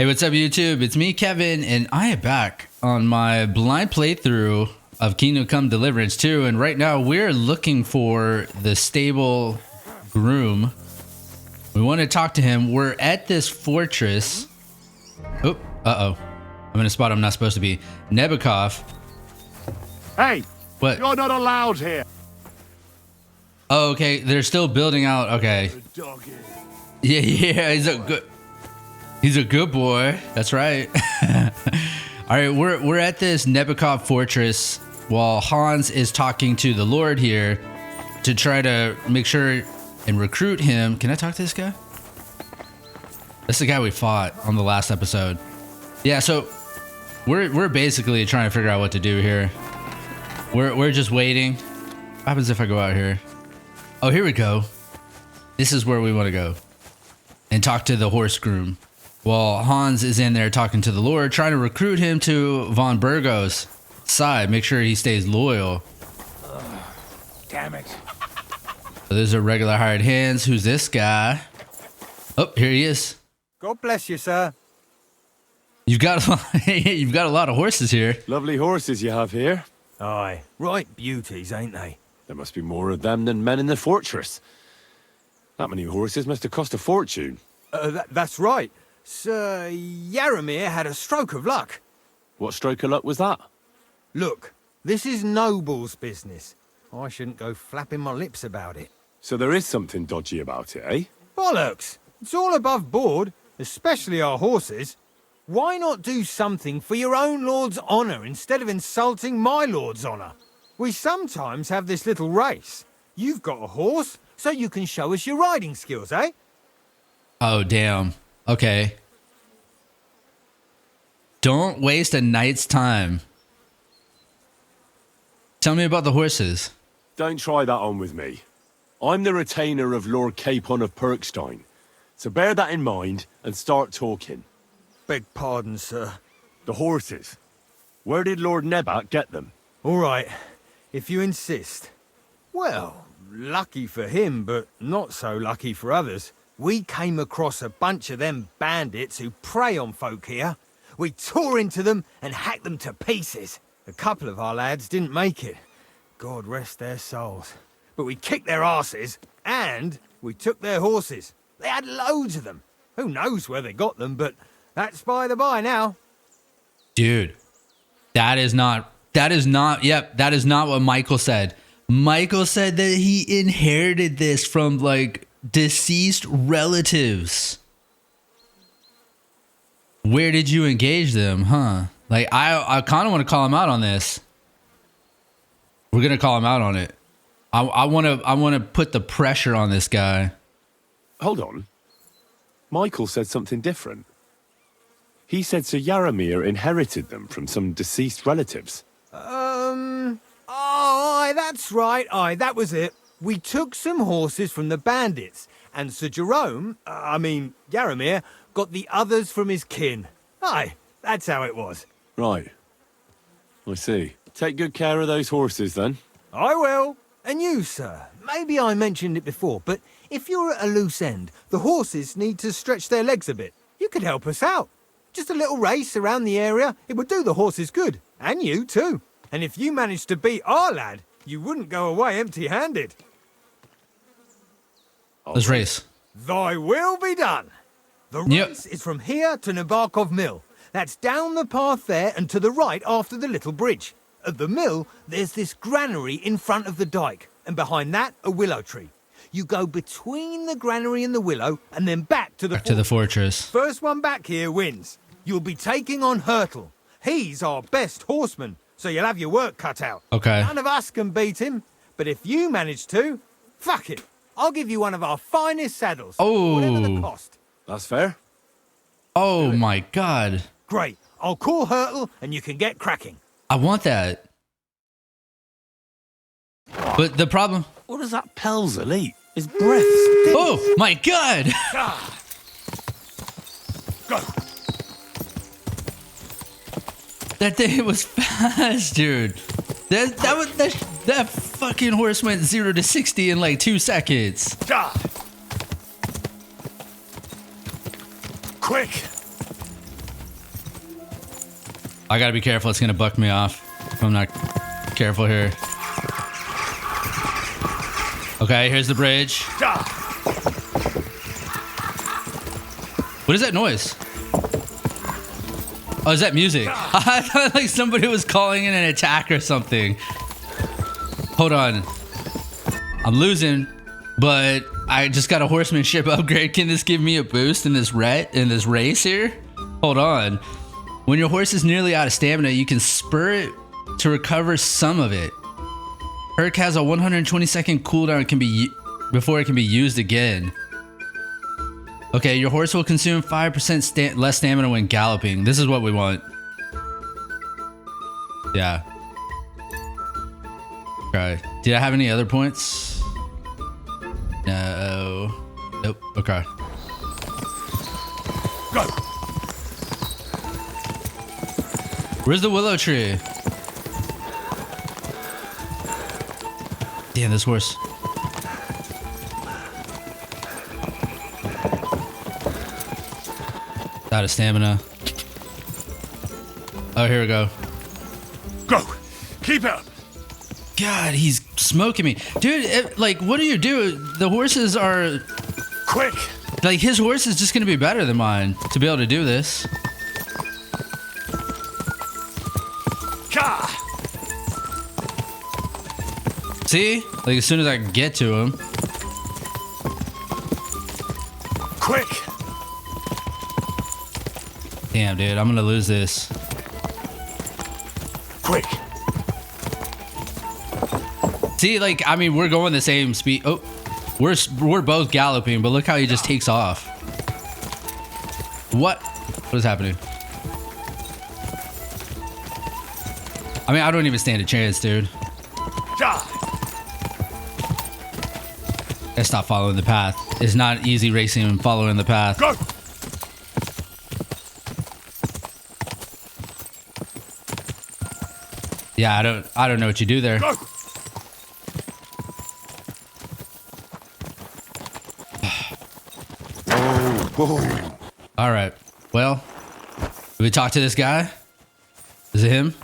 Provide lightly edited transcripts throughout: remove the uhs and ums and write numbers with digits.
Hey, what's up, YouTube? It's me, Kevin, and I am back on my blind playthrough of Kingdom Come Deliverance 2, and right now we're looking for the stable groom. We want to talk to him. We're at this fortress. Oh, uh-oh. I'm in a spot I'm not supposed to be. Nebukov. Hey, what? You're not allowed here. Oh, okay. They're still building out. Okay. Yeah, he's a good boy. That's right. All right, we're at this Nebukov fortress while Hans is talking to the Lord here to try to make sure and recruit him. Can I talk to this guy? That's the guy we fought on the last episode. Yeah, so we're basically trying to figure out what to do here. We're just waiting. What happens if I go out here? Oh, here we go. This is where we want to go and talk to the horse groom. While Hans is in there talking to the Lord, trying to recruit him to Von Burgo's side, make sure he stays loyal. Damn it. So there's a regular hired hands. Who's this guy? Oh, here he is. God bless you, sir. You've got a lot of horses here. Lovely horses you have here. Aye, right beauties, ain't they? There must be more of them than men in the fortress. That many horses must have cost a fortune. That's right. Sir Yaramir had a stroke of luck. What stroke of luck was that? Look, this is Noble's business. I shouldn't go flapping my lips about it. So there is something dodgy about it, eh? Bollocks! It's all above board, especially our horses. Why not do something for your own lord's honour instead of insulting my lord's honour? We sometimes have this little race. You've got a horse, so you can show us your riding skills, eh? Oh, damn. Okay. Don't waste a night's time. Tell me about the horses. Don't try that on with me. I'm the retainer of Lord Capon of Perkstein. So bear that in mind and start talking. Beg pardon, sir. The horses. Where did Lord Nebat get them? All right, if you insist. Well, lucky for him, but not so lucky for others. We came across a bunch of them bandits who prey on folk here. We tore into them and hacked them to pieces. A couple of our lads didn't make it. God rest their souls. But we kicked their asses, and we took their horses. They had loads of them. Who knows where they got them, but that's by the by now. Dude, that is not what Michael said. Michael said that he inherited this from, like, deceased relatives. Where did you engage them, huh? Like, I kind of want to call him out on this. We're going to call him out on it. I want to put the pressure on this guy. Hold on. Michael said something different. He said Sir Yaramir inherited them from some deceased relatives. Aye, that's right. Aye, that was it. We took some horses from the bandits, and Sir Yaramir, got the others from his kin. Aye, that's how it was. Right. I see. Take good care of those horses, then. I will. And you, sir. Maybe I mentioned it before, but if you're at a loose end, the horses need to stretch their legs a bit. You could help us out. Just a little race around the area. It would do the horses good. And you, too. And if you managed to beat our lad, you wouldn't go away empty-handed. Let's race. Thy will be done. The race is from here to Nabokov Mill. That's down the path there and to the right after the little bridge. At the mill, there's this granary in front of the dike, and behind that, a willow tree. You go between the granary and the willow, and then back to the fortress. First one back here wins. You'll be taking on Hurtle. He's our best horseman, so you'll have your work cut out. Okay. None of us can beat him, but if you manage to, fuck it. I'll give you one of our finest saddles. Oh. Whatever the cost. That's fair. Oh my God. Great. I'll call Hurtle and you can get cracking. I want that. But the problem... What does that Pelzer eat? His breath. Oh my God. Go. That thing was fast, dude. That fucking horse went 0 to 60 in like 2 seconds. Quick! I gotta be careful. It's gonna buck me off if I'm not careful here. Okay, here's the bridge. What is that noise? Oh, is that music? I thought like somebody was calling in an attack or something. Hold on. I'm losing, but I just got a horsemanship upgrade. Can this give me a boost in this race here? Hold on. When your horse is nearly out of stamina, you can spur it to recover some of it. Perk has a 120-second cooldown before it can be used again. Okay, your horse will consume 5% less stamina when galloping. This is what we want. Yeah. Okay. Did I have any other points? No. Nope. Okay. Go. Where's the willow tree? Damn, this horse. Out of stamina. Oh, here we go. Go. Keep it up. God, he's smoking me. Dude, like, what do you do? The horses are... Quick. Like, his horse is just going to be better than mine to be able to do this. Ka. See? Like, as soon as I can get to him. Quick. Damn, dude, I'm going to lose this. Quick. See, like, I mean, we're going the same speed. Oh, we're both galloping, but look how he just takes off. What is happening? I mean, I don't even stand a chance, dude. Let's stop following the path. It's not easy racing and following the path. Go. Yeah, I don't know what you do there. Go. Whoa. All right. Well, did we talk to this guy? Is it him?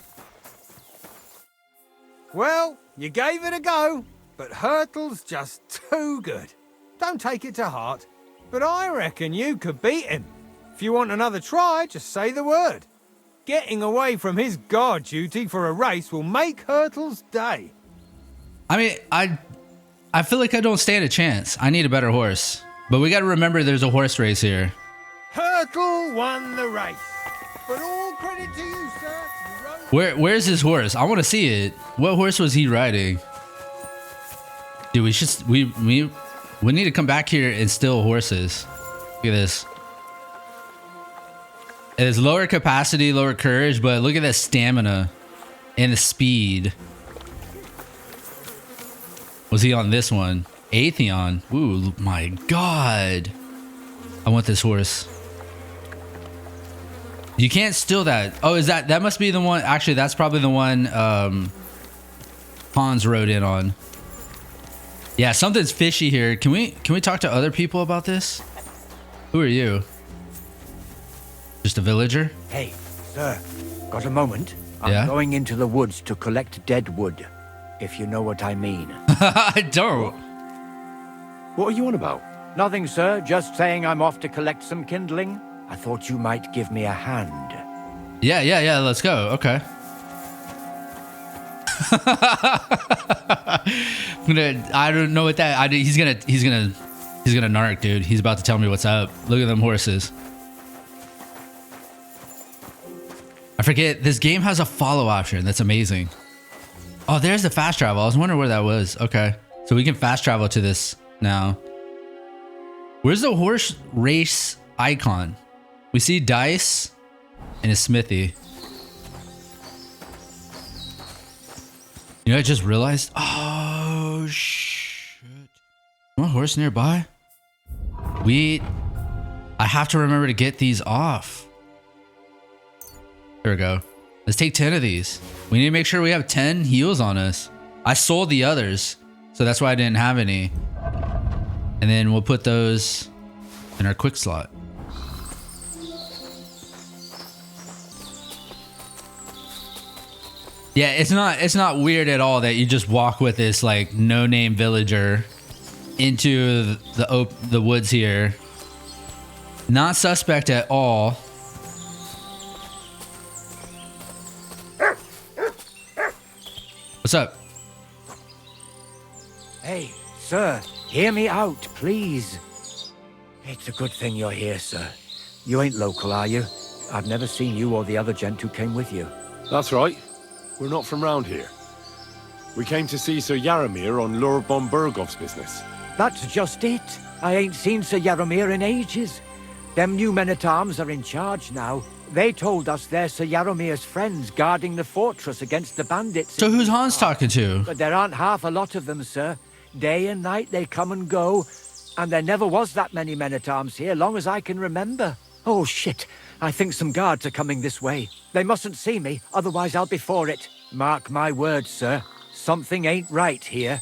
Well, you gave it a go, but Hurtle's just too good. Don't take it to heart, but I reckon you could beat him. If you want another try, just say the word. Getting away from his guard duty for a race will make Hurtle's day. I mean, I feel like I don't stand a chance. I need a better horse. But we got to remember there's a horse race here. Hurtle won the race. But all credit to you, sir. You rode... Where's his horse? I want to see it. What horse was he riding? Dude, we need to come back here and steal horses. Look at this. It is lower capacity, lower courage, but look at that stamina and the speed. Was he on this one? Atheon. Ooh, my God. I want this horse. You can't steal that. Oh, is that must be the one? Actually, that's probably the one Hans rode in on. Yeah, something's fishy here. Can we talk to other people about this? Who are you? Just a villager? Hey, sir, got a moment? Yeah? I'm going into the woods to collect dead wood, if you know what I mean. I don't. What are you on about? Nothing, sir, just saying I'm off to collect some kindling. I thought you might give me a hand. Yeah, let's go. Okay. I don't know what that. He's gonna narc, dude. He's about to tell me what's up. Look at them horses. I forget. This game has a follow option. That's amazing. Oh, there's the fast travel. I was wondering where that was. Okay, so we can fast travel to this now. Where's the horse race icon? We see dice and a smithy. You know, I just realized. Oh shit! One horse nearby. I have to remember to get these off. There we go. Let's take 10 of these. We need to make sure we have 10 heals on us. I sold the others, so that's why I didn't have any. And then we'll put those in our quick slot. Yeah, it's not weird at all that you just walk with this like no-name villager into the woods here. Not suspect at all. What's up? Hey, sir, hear me out, please. It's a good thing you're here, sir. You ain't local, are you? I've never seen you or the other gent who came with you. That's right. We're not from round here. We came to see Sir Yaramir on Lord von Bergov's business. That's just it. I ain't seen Sir Yaramir in ages. Them new men-at-arms are in charge now. They told us they're Sir Yaramir's friends guarding the fortress against the bandits. So who's Hans talking to? But there aren't half a lot of them, sir. Day and night they come and go. And there never was that many men-at-arms here, long as I can remember. Oh, shit. I think some guards are coming this way. They mustn't see me, otherwise I'll be for it. Mark my words, sir. Something ain't right here.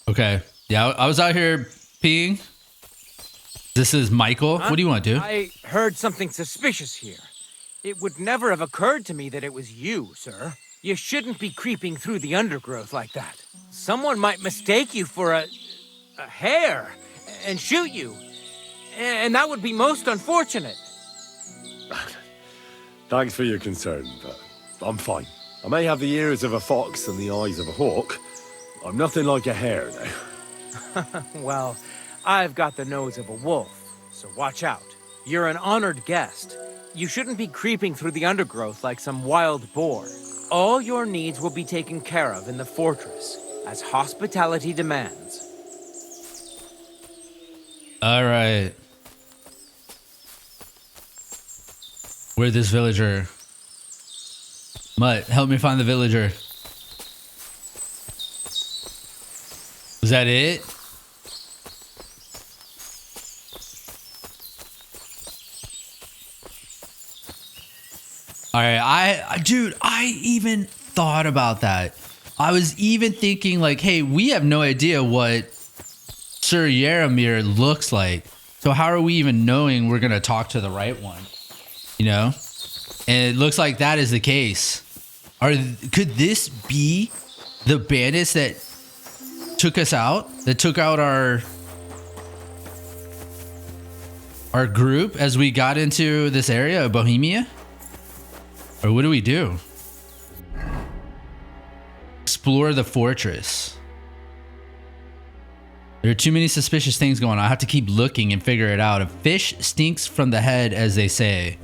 Okay. Yeah, I was out here peeing. This is Michael. What do you want to do? I heard something suspicious here. It would never have occurred to me that it was you, sir. You shouldn't be creeping through the undergrowth like that. Someone might mistake you for a hare and shoot you. And that would be most unfortunate. Thanks for your concern, but I'm fine. I may have the ears of a fox and the eyes of a hawk. I'm nothing like a hare, though. Well, I've got the nose of a wolf, so watch out. You're an honored guest. You shouldn't be creeping through the undergrowth like some wild boar. All your needs will be taken care of in the fortress, as hospitality demands. All right. Where's this villager? Mutt, help me find the villager. Was that it? All right, dude, I even thought about that. I was even thinking like, hey, we have no idea what Sir Yaramir looks like. So how are we even knowing we're going to talk to the right one? You know? And it looks like that is the case. Could this be the bandits that took us out? That took out our group as we got into this area of Bohemia? Or what do we do? Explore the fortress. There are too many suspicious things going on. I have to keep looking and figure it out. A fish stinks from the head, as they say.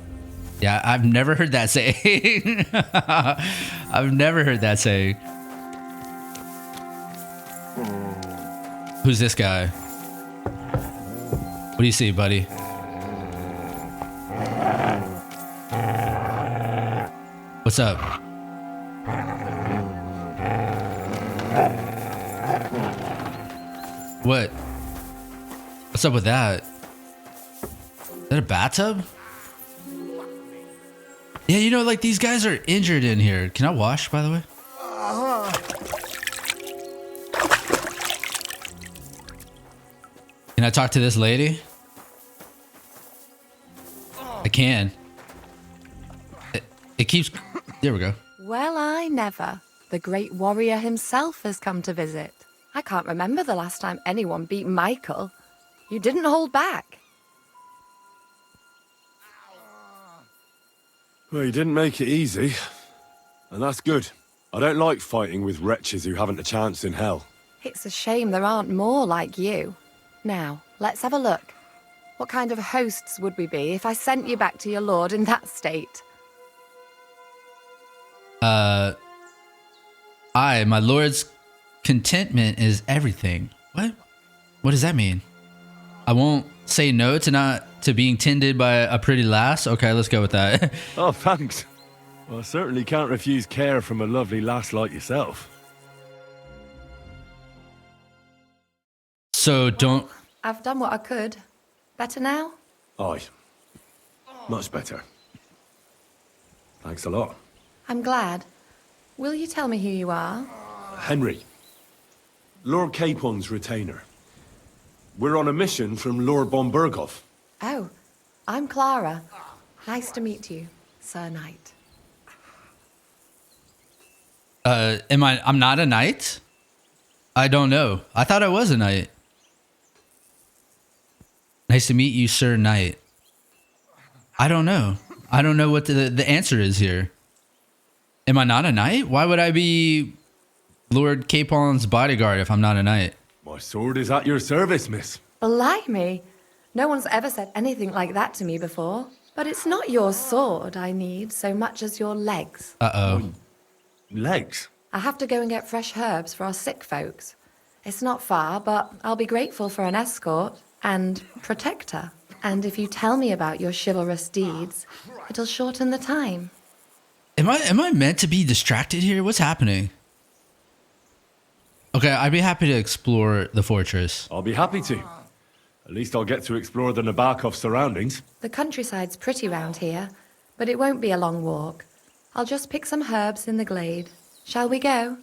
Yeah, I've never heard that saying. I've never heard that saying. Who's this guy? What do you see, buddy? What's up? What? What's up with that? Is that a bathtub? Yeah, you know, like these guys are injured in here. Can I wash, by the way? Can I talk to this lady? I can. It keeps... There we go. Well, I never. The great warrior himself has come to visit. I can't remember the last time anyone beat Michael. You didn't hold back. Well, you didn't make it easy. And that's good. I don't like fighting with wretches who haven't a chance in hell. It's a shame there aren't more like you. Now, let's have a look. What kind of hosts would we be if I sent you back to your lord in that state? My lord's contentment is everything. What? What does that mean? I won't say no to being tended by a pretty lass. Okay, let's go with that. Oh, thanks. Well, I certainly can't refuse care from a lovely lass like yourself. So don't... I've done what I could. Better now? Aye. Much better. Thanks a lot. I'm glad. Will you tell me who you are? Henry. Lord Capon's retainer. We're on a mission from Lord von Bergov. Oh, I'm Clara. Nice to meet you. Sir Knight. I'm not a knight? I don't know. I thought I was a knight. Nice to meet you, Sir Knight. I don't know. I don't know what the answer is here. Am I not a knight? Why would I be Lord Capon's bodyguard if I'm not a knight? My sword is at your service, miss. Blimey. No one's ever said anything like that to me before. But it's not your sword I need so much as your legs. Uh-oh. Legs? I have to go and get fresh herbs for our sick folks. It's not far, but I'll be grateful for an escort and protector. And if you tell me about your chivalrous deeds, it'll shorten the time. Am I meant to be distracted here? What's happening? Okay, I'd be happy to explore the fortress. I'll be happy to. At least I'll get to explore the Nabokov surroundings. The countryside's pretty round here, but it won't be a long walk. I'll just pick some herbs in the glade. Shall we go?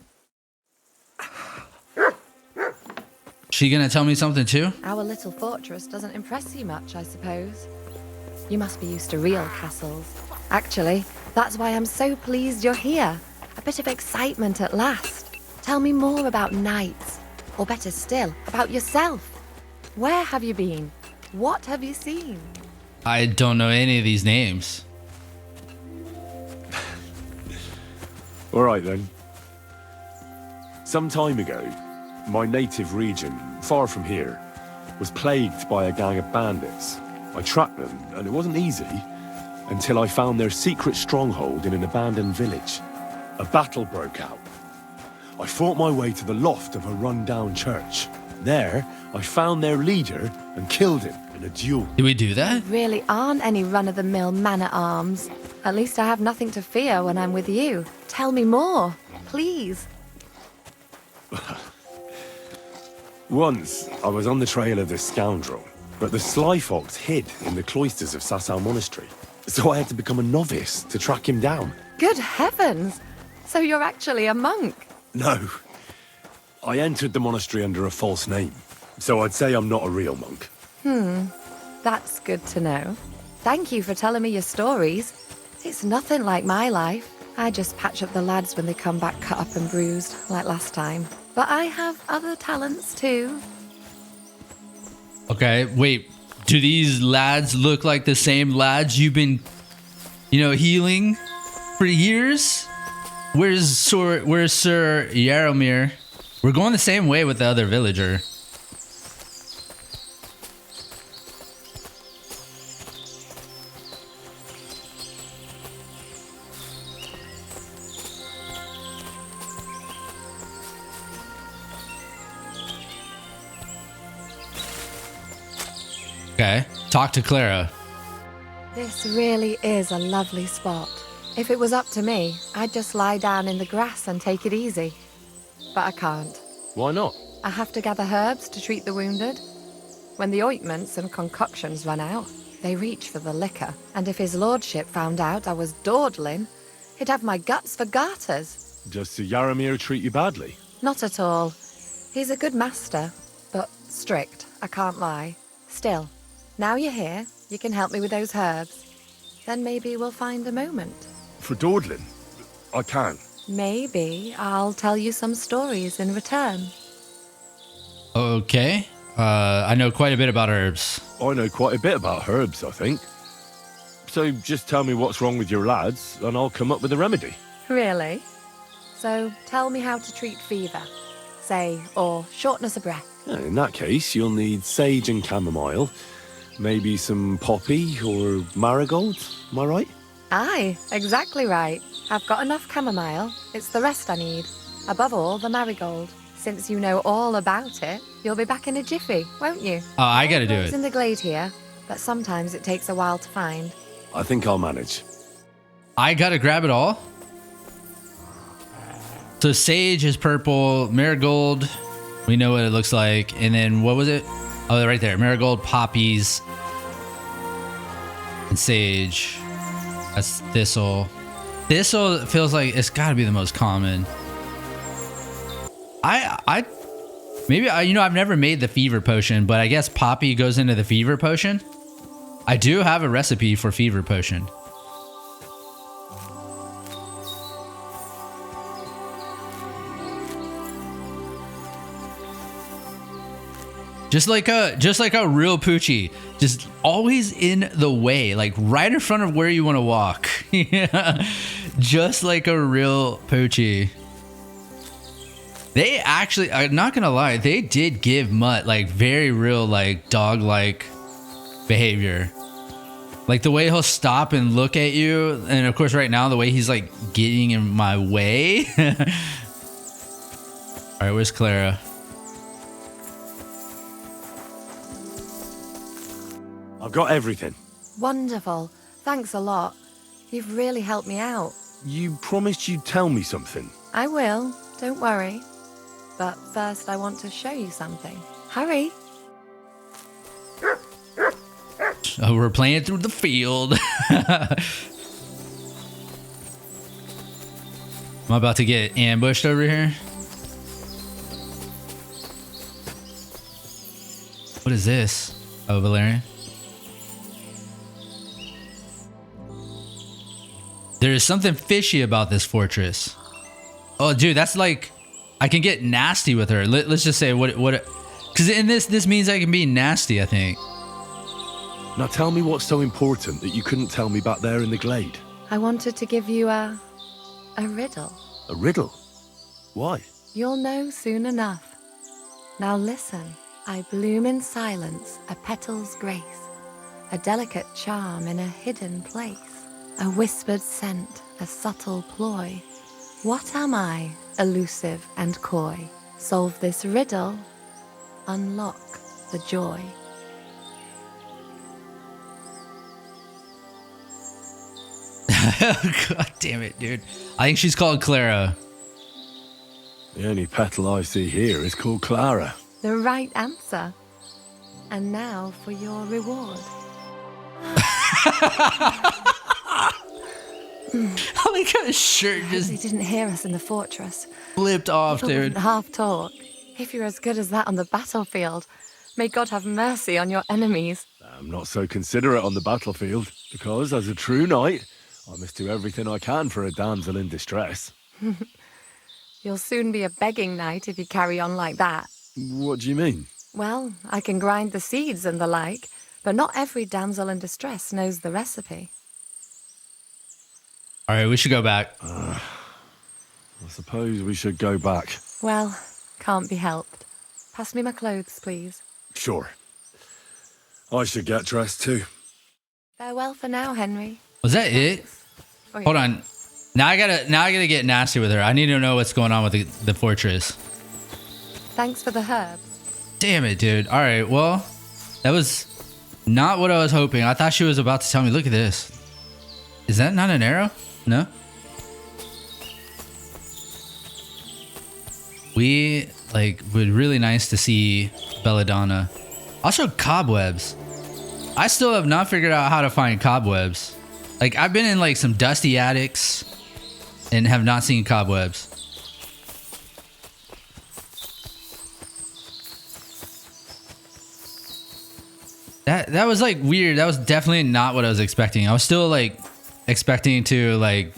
She gonna tell me something too? Our little fortress doesn't impress you much, I suppose. You must be used to real castles. Actually, that's why I'm so pleased you're here. A bit of excitement at last. Tell me more about knights, or better still, about yourself. Where have you been? What have you seen? I don't know any of these names. All right, then. Some time ago, my native region, far from here, was plagued by a gang of bandits. I tracked them, and it wasn't easy, until I found their secret stronghold in an abandoned village. A battle broke out. I fought my way to the loft of a run-down church. There, I found their leader and killed him in a duel. Did we do that? Really aren't any run-of-the-mill man-at-arms. At least I have nothing to fear when I'm with you. Tell me more, please. Once, I was on the trail of this scoundrel, but the sly fox hid in the cloisters of Sasau Monastery. So I had to become a novice to track him down. Good heavens! So you're actually a monk? No. I entered the monastery under a false name, so I'd say I'm not a real monk. That's good to know. Thank you for telling me your stories. It's nothing like my life. I just patch up the lads when they come back cut up and bruised, like last time. But I have other talents too. Okay, wait. Do these lads look like the same lads you've been, healing for years? Where's Sir Yaromir? We're going the same way with the other villager. Okay, talk to Clara. This really is a lovely spot. If it was up to me, I'd just lie down in the grass and take it easy. But I can't. Why not? I have to gather herbs to treat the wounded. When the ointments and concoctions run out, they reach for the liquor. And if his lordship found out I was dawdling, he'd have my guts for garters. Does Sir Yaromir treat you badly? Not at all. He's a good master, but strict, I can't lie. Still, now you're here, you can help me with those herbs. Then maybe we'll find a moment. For dawdling? I can. Maybe I'll tell you some stories in return. Okay. I know quite a bit about herbs. I know quite a bit about herbs, I think. So just tell me what's wrong with your lads, and I'll come up with a remedy. Really? So tell me how to treat fever, say, or shortness of breath. In that case, you'll need sage and chamomile, maybe some poppy or marigold, am I right? Aye, exactly right. I've got enough chamomile. It's the rest I need. Above all, the marigold. Since you know all about it, you'll be back in a jiffy, won't you? Oh, I gotta do It's it. in the glade here, but sometimes it takes a while to find. I think I'll manage. I gotta grab it all. So sage is purple, marigold, we know what it looks like. And then what was it? Oh, right there. Marigold, poppies, and sage. That's thistle. Thistle feels like it's gotta be the most common. I've never made the fever potion, but I guess poppy goes into the fever potion. I do have a recipe for fever potion. Just like a real Poochie. Just always in the way, like right in front of where you want to walk. Yeah. Just like a real Poochie. They actually, I'm not gonna lie, they did give Mutt like very real like dog-like behavior. Like the way he'll stop and look at you, and of course right now the way he's like getting in my way. Alright, where's Clara? I've got everything. Wonderful. Thanks a lot. You've really helped me out. You promised you'd tell me something. I will. Don't worry. But first I want to show you something. Hurry. Oh, we're playing through the field. I'm about to get ambushed over here. What is this? Oh, Valerian. There is something fishy about this fortress. Oh, dude, that's like, I can get nasty with her. Let's just say what, because in this means I can be nasty, I think. Now tell me what's so important that you couldn't tell me back there in the glade. I wanted to give you a riddle. A riddle? Why? You'll know soon enough. Now listen. I bloom in silence, a petal's grace, a delicate charm in a hidden place, a whispered scent, a subtle ploy. What am I, elusive and coy? Solve this riddle, unlock the joy. God damn it, dude. I think she's called Clara. The only petal I see here is called Clara. The right answer. And now for your reward. I like how his shirt They just didn't hear us in the fortress. flipped off, People dude. wouldn't half talk. If you're as good as that on the battlefield, may God have mercy on your enemies. I'm not so considerate on the battlefield, because as a true knight, I must do everything I can for a damsel in distress. You'll soon be a begging knight if you carry on like that. What do you mean? Well, I can grind the seeds and the like, but not every damsel in distress knows the recipe. All right, we should go back. I suppose we should go back. Well, can't be helped. Pass me my clothes, please. Sure. I should get dressed too. Farewell for now, Henry. Was that it? Hold on. Now I gotta get nasty with her. I need to know what's going on with the fortress. Thanks for the herbs. Damn it, dude. All right, well, that was not what I was hoping. I thought she was about to tell me, look at this. Is that not an arrow? No? Would really nice to see Belladonna. Also, cobwebs. I still have not figured out how to find cobwebs. Like, I've been in like some dusty attics and have not seen cobwebs. That was like weird. That was definitely not what I was expecting. I was still like expecting to like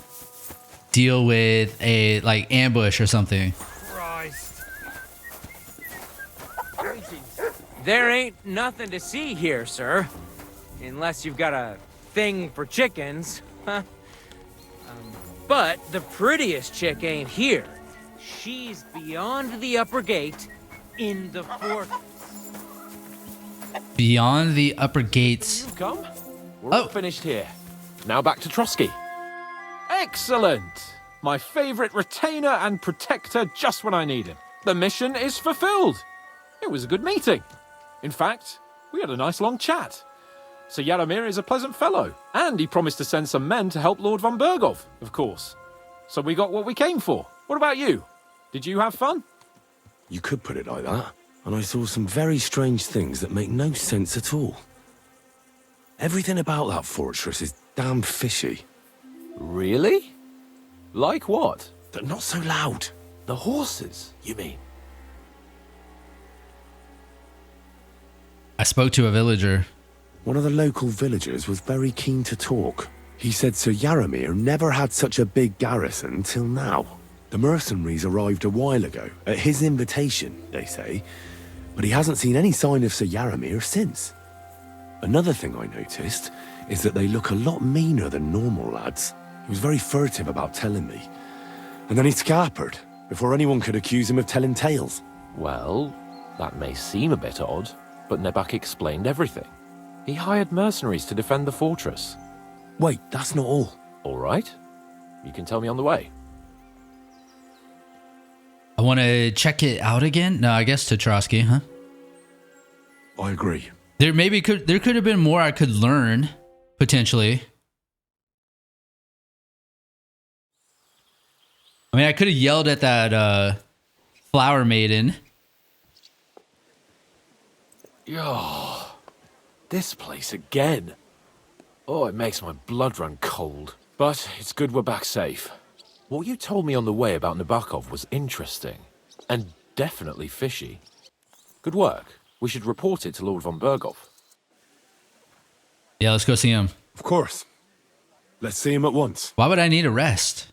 deal with a like ambush or something. Christ. There ain't nothing to see here, sir. Unless you've got a thing for chickens, huh? But the prettiest chick ain't here. She's beyond the upper gate in the fort. Beyond the upper gates. You've come? We're all finished here. Now back to Trotsky. Excellent! My favorite retainer and protector just when I need him. The mission is fulfilled. It was a good meeting. In fact, we had a nice long chat. Sir Yaramir is a pleasant fellow, and he promised to send some men to help Lord von Bergov, of course. So we got what we came for. What about you? Did you have fun? You could put it like that. And I saw some very strange things that make no sense at all. Everything about that fortress is damn fishy. Really? Like what? They're not so loud. The horses, you mean? I spoke to a villager. One of the local villagers was very keen to talk. He said Sir Yaramir never had such a big garrison till now. The mercenaries arrived a while ago, at his invitation, they say, but he hasn't seen any sign of Sir Yaramir since. Another thing I noticed is that they look a lot meaner than normal lads. He was very furtive about telling me. And then he scarpered before anyone could accuse him of telling tales. Well, that may seem a bit odd, but Nebak explained everything. He hired mercenaries to defend the fortress. Wait, that's not all. All right. You can tell me on the way. I want to check it out again. No, I guess to Trotsky, huh? I agree. There could have been more I could learn, potentially. I mean, I could have yelled at that flower maiden. Oh, this place again. Oh, it makes my blood run cold. But it's good we're back safe. What you told me on the way about Nabokov was interesting. And definitely fishy. Good work. We should report it to Lord von Berghoff. Yeah, let's go see him. Of course. Let's see him at once. Why would I need a rest?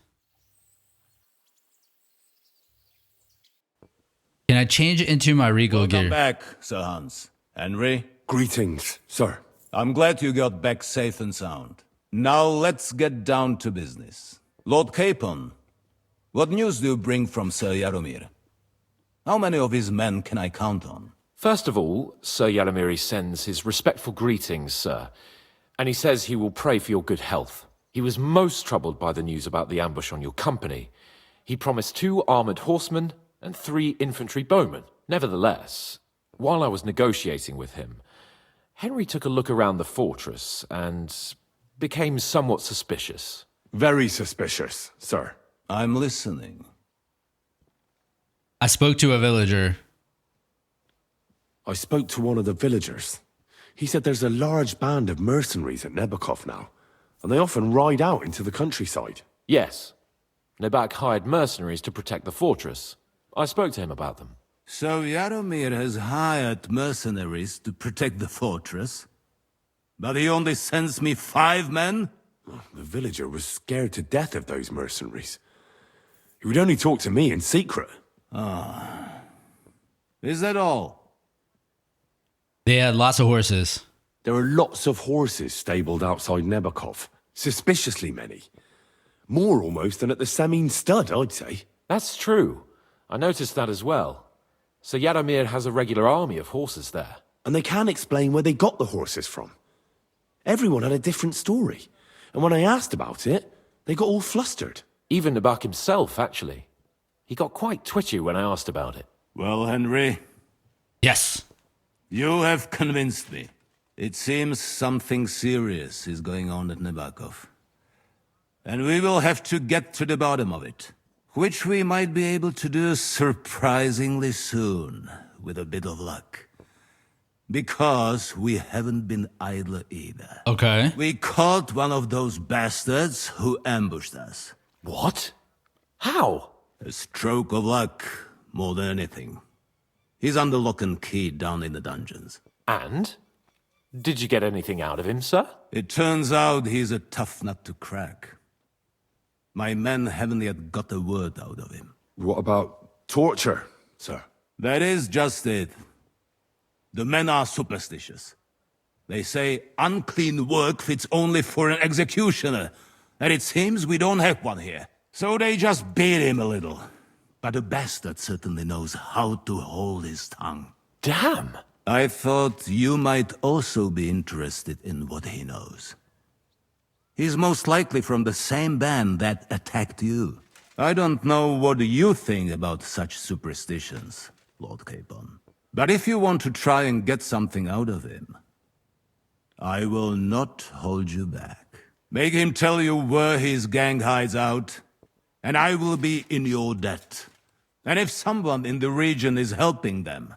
Can I change it into my regal gear? Welcome back, Sir Hans. Henry, Greetings, sir. I'm glad you got back safe and sound. Now let's get down to business. Lord Capon, what news do you bring from Sir Yaromir? How many of his men can I count on? First of all, Sir Yaramiri sends his respectful greetings, sir. And he says he will pray for your good health. He was most troubled by the news about the ambush on your company. He promised 2 armored horsemen and 3 infantry bowmen. Nevertheless, while I was negotiating with him, Henry took a look around the fortress and became somewhat suspicious. Very suspicious, sir. I'm listening. I spoke to a villager. I spoke to one of the villagers. He said there's a large band of mercenaries at Nebokov now, and they often ride out into the countryside. Yes. Nebak hired mercenaries to protect the fortress. I spoke to him about them. So Yaromir has hired mercenaries to protect the fortress? But he only sends me 5 men? The villager was scared to death of those mercenaries. He would only talk to me in secret. Is that all? They had lots of horses. There are lots of horses stabled outside Nebokov. Suspiciously many. More almost than at the Samin stud, I'd say. That's true. I noticed that as well. So Yaromir has a regular army of horses there. And they can't explain where they got the horses from. Everyone had a different story. And when I asked about it, they got all flustered. Even Nebak himself, actually. He got quite twitchy when I asked about it. Well, Henry, Yes. you have convinced me. It seems something serious is going on at Nebakov. And we will have to get to the bottom of it. Which we might be able to do surprisingly soon, with a bit of luck. Because we haven't been idle either. Okay. We caught one of those bastards who ambushed us. What? How? A stroke of luck, more than anything. He's under lock and key down in the dungeons. And? Did you get anything out of him, sir? It turns out he's a tough nut to crack. My men haven't yet got a word out of him. What about torture, sir? That is just it. The men are superstitious. They say unclean work fits only for an executioner, and it seems we don't have one here. So they just beat him a little. But the bastard certainly knows how to hold his tongue. Damn! I thought you might also be interested in what he knows. He's most likely from the same band that attacked you. I don't know what you think about such superstitions, Lord Capon. But if you want to try and get something out of him, I will not hold you back. Make him tell you where his gang hides out, and I will be in your debt. And if someone in the region is helping them,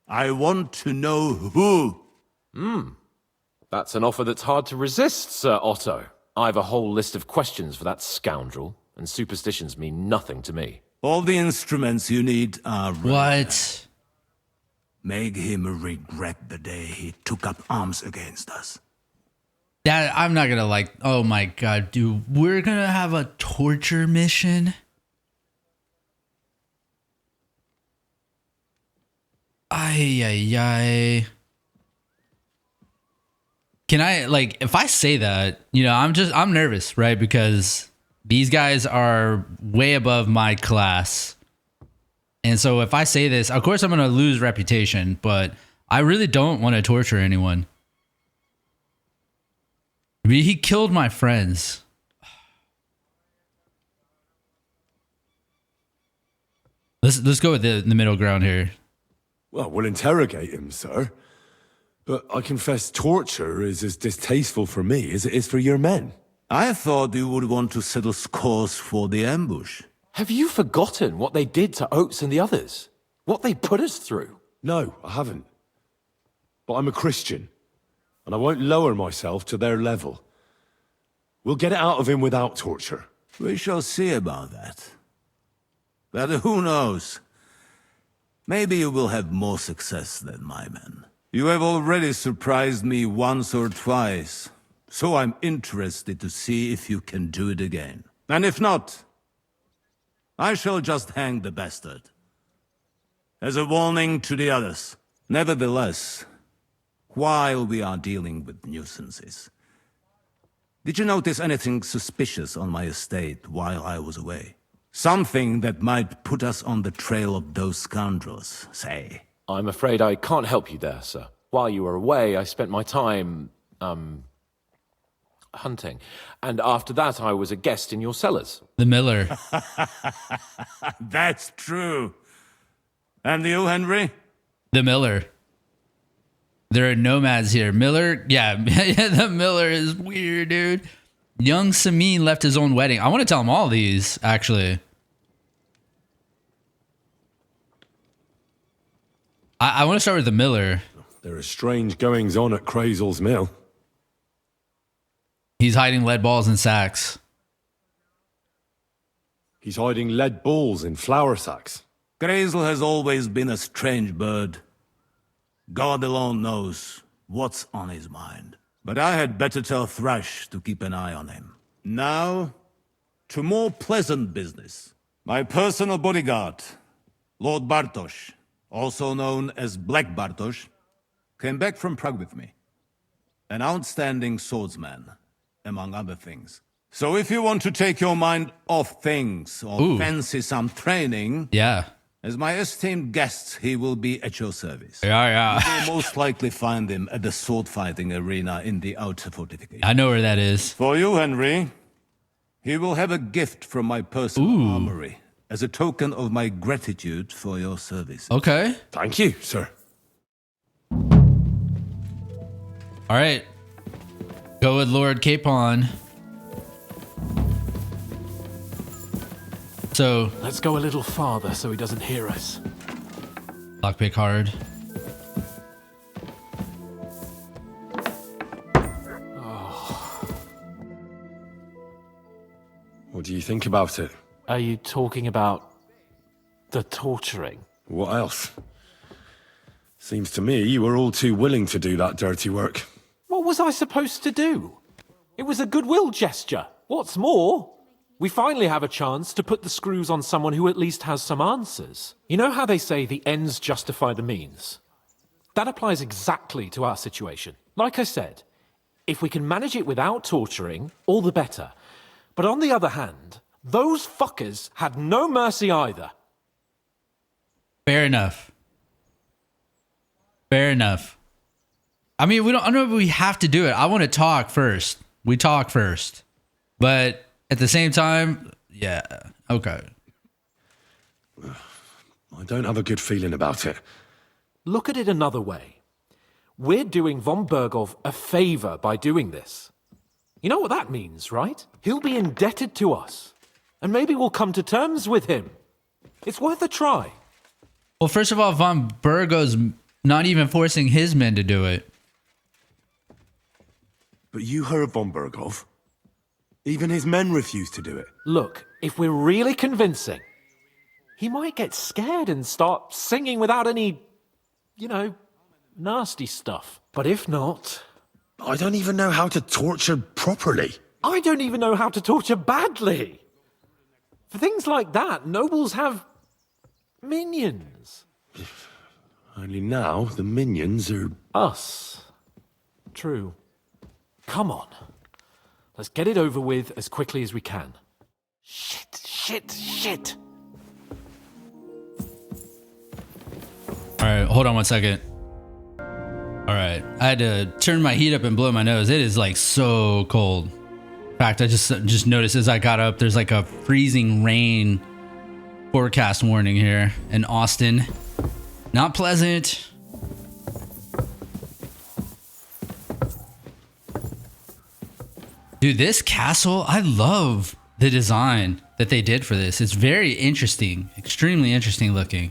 I want to know who. That's an offer that's hard to resist, Sir Otto. I've a whole list of questions for that scoundrel, and superstitions mean nothing to me. All the instruments you need are right. What? Make him regret the day he took up arms against us. That I'm not gonna like. Oh my god, dude, we're gonna have a torture mission. Ay, ay, ay. Can I, like, if I say that, you know, I'm nervous, right? Because these guys are way above my class. And so if I say this, of course I'm going to lose reputation, but I really don't want to torture anyone. I mean, he killed my friends. Let's go with the middle ground here. Well, we'll interrogate him, sir. But I confess torture is as distasteful for me as it is for your men. I thought you would want to settle scores for the ambush. Have you forgotten what they did to Oates and the others? What they put us through? No, I haven't. But I'm a Christian, and I won't lower myself to their level. We'll get it out of him without torture. We shall see about that. But who knows? Maybe you will have more success than my men. You have already surprised me once or twice, so I'm interested to see if you can do it again. And if not, I shall just hang the bastard. As a warning to the others. Nevertheless, while we are dealing with nuisances, did you notice anything suspicious on my estate while I was away? Something that might put us on the trail of those scoundrels, say. I'm afraid I can't help you there, sir. While you were away, I spent my time, hunting. And after that, I was a guest in your cellars. The Miller. That's true. And you, Henry? The Miller. There are nomads here. Miller, yeah, the Miller is weird, dude. Young Samin left his own wedding. I want to tell him all these, actually. I want to start with the Miller. There are strange goings-on at Crazel's mill. He's hiding lead balls in sacks. He's hiding lead balls in flour sacks. Grazel has always been a strange bird. God alone knows what's on his mind. But I had better tell Thrash to keep an eye on him. Now, to more pleasant business. My personal bodyguard, Lord Bartosz, also known as Black Bartosz, came back from Prague with me. An outstanding swordsman, among other things. So if you want to take your mind off things or fancy some training... Yeah. As my esteemed guest, he will be at your service. Yeah. You will most likely find him at the sword-fighting arena in the outer fortification. I know where that is. For you, Henry, he will have a gift from my personal armory as a token of my gratitude for your service. Okay. Thank you, sir. All right. Go with Lord Capon. So Let's go a little farther so he doesn't hear us. lockpick hard. What do you think about it? Are you talking about the torturing? What else? Seems to me you were all too willing to do that dirty work. What was I supposed to do? It was a goodwill gesture. What's more, we finally have a chance to put the screws on someone who at least has some answers. You know how they say the ends justify the means? That applies exactly to our situation. Like I said, if we can manage it without torturing, all the better. But on the other hand, those fuckers had no mercy either. Fair enough. Fair enough. I mean, I don't know if we have to do it. I want to talk first. We talk first. But at the same time, yeah, okay. I don't have a good feeling about it. Look at it another way. We're doing von Bergov a favor by doing this. You know what that means, right? He'll be indebted to us. And maybe we'll come to terms with him. It's worth a try. Well, first of all, von Bergo's not even forcing his men to do it. But you heard von Bergov. Even his men refused to do it. Look, if we're really convincing, he might get scared and start singing without any, nasty stuff. But if not... I don't even know how to torture properly. I don't even know how to torture badly. For things like that, nobles have minions. Only now the minions are... Us. True. Come on. Let's get it over with as quickly as we can. Shit. Alright, hold on one second. Alright, I had to turn my heat up and blow my nose. It is like so cold. In fact, I just noticed as I got up, there's like a freezing rain forecast warning here in Austin. Not pleasant. Dude, this castle, I love the design that they did for this. It's very interesting, extremely interesting looking.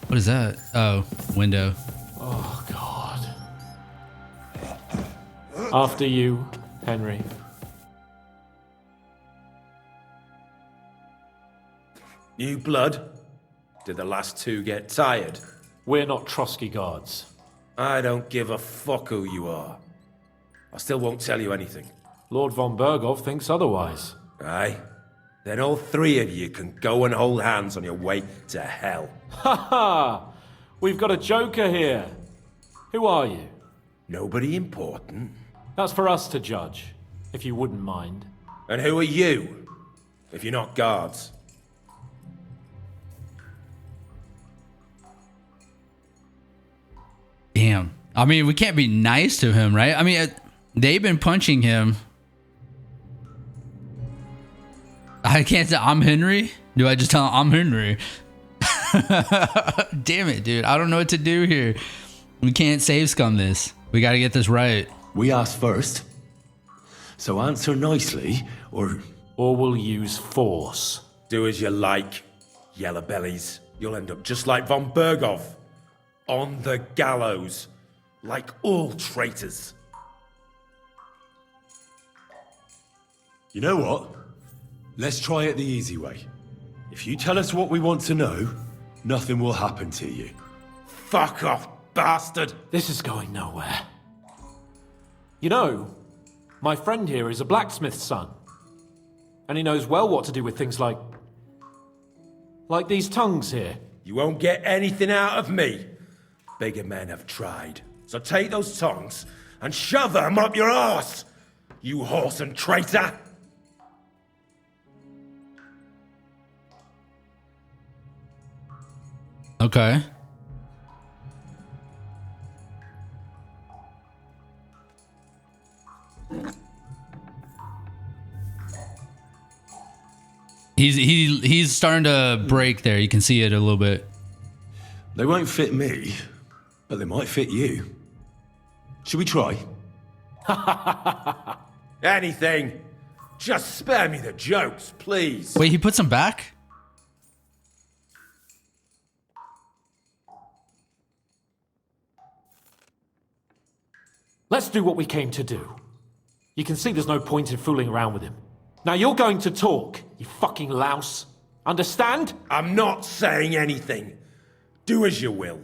What is that? Oh, window. Oh, God. After you, Henry. New blood? Did the last two get tired? We're not Trotsky guards. I don't give a fuck who you are. I still won't tell you anything. Lord von Bergov thinks otherwise. Aye? Then all three of you can go and hold hands on your way to hell. Ha ha! We've got a joker here. Who are you? Nobody important. That's for us to judge, if you wouldn't mind. And who are you, if you're not guards? Damn. I mean, we can't be nice to him, right? I mean, they've been punching him. I can't say I'm Henry. Do I just tell him I'm Henry? Damn it, dude. I don't know what to do here. We can't save scum this. We got to get this right. We asked first. So answer nicely, or... Or we'll use force. Do as you like, yellow bellies. You'll end up just like von Bergov. On the gallows. Like all traitors. You know what? Let's try it the easy way. If you tell us what we want to know, nothing will happen to you. Fuck off, bastard! This is going nowhere. You know, my friend here is a blacksmith's son. And he knows well what to do with things like these tongues here. You won't get anything out of me. Bigger men have tried. So take those tongs and shove them up your arse, you horse and traitor! Okay. He's starting to break there. You can see it a little bit. They won't fit me, but they might fit you. Should we try? Anything. Just spare me the jokes, please. Wait, he puts them back? Let's do what we came to do. You can see there's no point in fooling around with him. Now you're going to talk, you fucking louse. Understand? I'm not saying anything. Do as you will.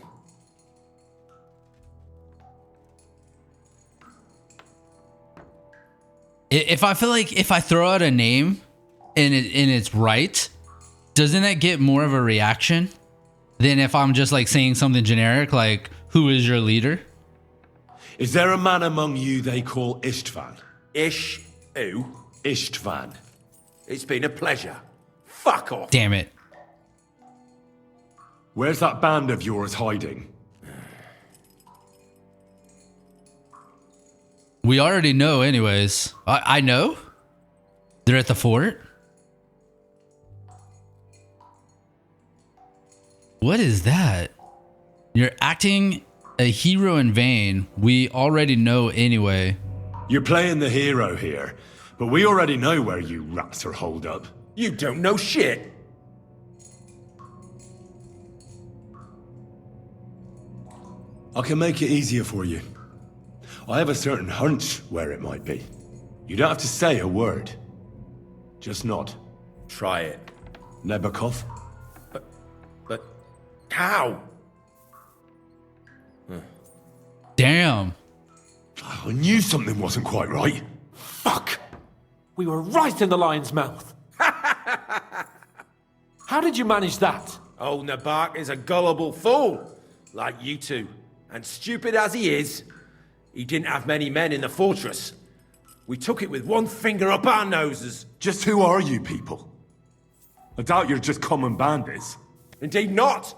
If I feel like if I throw out a name and it's right, doesn't that get more of a reaction than if I'm just like saying something generic like, who is your leader? Is there a man among you they call Istvan? Ish who? Istvan. It's been a pleasure. Fuck off. Damn it. Where's that band of yours hiding? We already know anyways. I know. They're at the fort. What is that? You're acting a hero in vain. We already know anyway. You're playing the hero here, but we already know where you rats are holed up. You don't know shit. I can make it easier for you. I have a certain hunch where it might be. You don't have to say a word. Just nod. Try it. Nebakov? But how? Damn. I knew something wasn't quite right. Fuck! We were right in the lion's mouth. How did you manage that? Old Nabak is a gullible fool, like you two. And stupid as he is, he didn't have many men in the fortress. We took it with one finger up our noses. Just who are you people? I doubt you're just common bandits. Indeed not.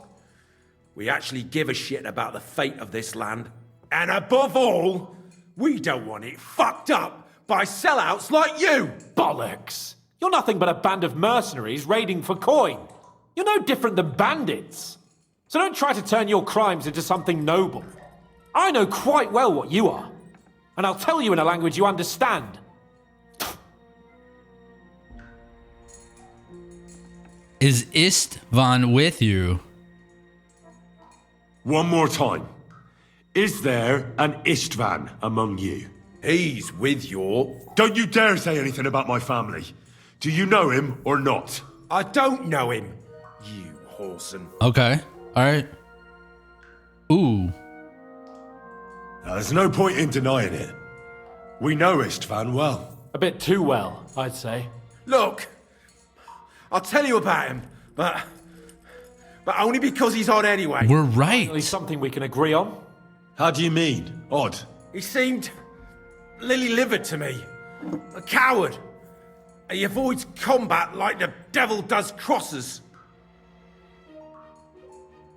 We actually give a shit about the fate of this land. And above all, we don't want it fucked up by sellouts like you! Bollocks! You're nothing but a band of mercenaries raiding for coin. You're no different than bandits. So don't try to turn your crimes into something noble. I know quite well what you are. And I'll tell you in a language you understand. Is Istvan with you? One more time. Is there an Istvan among you? He's with your... Don't you dare say anything about my family. Do you know him or not? I don't know him, you whoreson. Okay. All right. Ooh. Now, there's no point in denying it. We know Istvan well. A bit too well, I'd say. Look, I'll tell you about him, but only because he's odd anyway. We're right. At least something we can agree on. How do you mean? Odd? He seemed lily-livered to me. A coward. He avoids combat like the devil does crosses.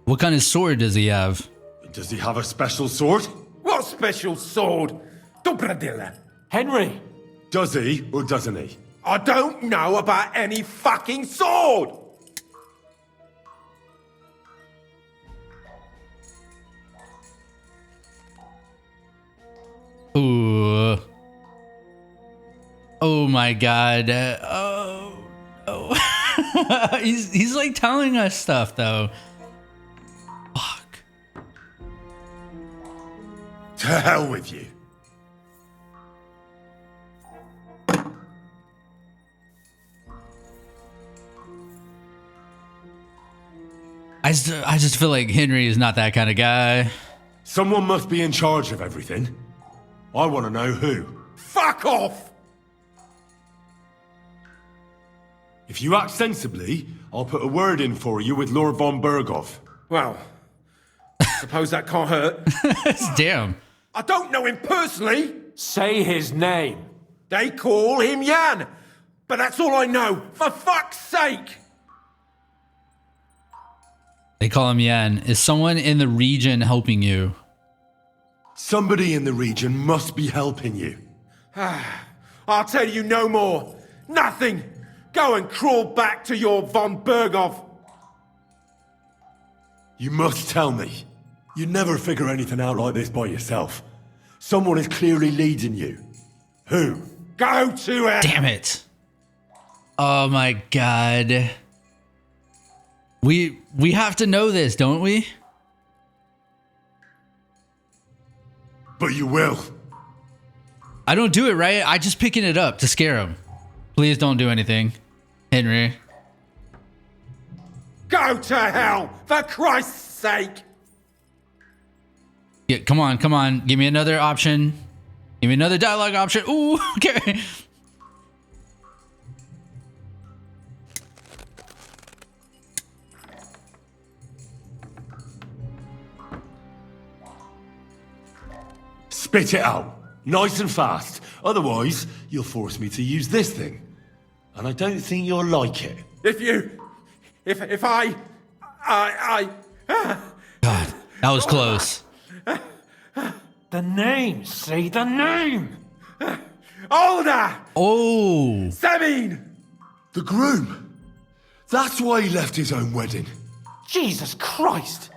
What kind of sword does he have? Does he have a special sword? What special sword? Dobradilla. Henry! Does he or doesn't he? I don't know about any fucking sword! Ooh. Oh my god. Oh. he's like telling us stuff though. Fuck. To hell with you. I just feel like Henry is not that kind of guy. Someone must be in charge of everything. I want to know who. Fuck off! If you act sensibly, I'll put a word in for you with Lord von Berghoff. Well, suppose that can't hurt. Damn. I don't know him personally. Say his name. They call him Jan. But that's all I know. For fuck's sake! They call him Yen. Is someone in the region helping you? Somebody in the region must be helping you. I'll tell you no more. Nothing. Go and crawl back to your von Berghoff. You must tell me. You'd never figure anything out like this by yourself. Someone is clearly leading you. Who? Go to it! Damn it. Oh my god. We have to know this, don't we? But you will. I don't do it, right? I just picking it up to scare him. Please don't do anything, Henry. Go to hell, for Christ's sake! Yeah, come on, come on. Give me another option. Give me another dialogue option. Ooh, okay. Spit it out. Nice and fast. Otherwise, you'll force me to use this thing. And I don't think you'll like it. If I... God, that was close. The name! Say the name! Older! Oh. Sabine! The groom. That's why he left his own wedding. Jesus Christ!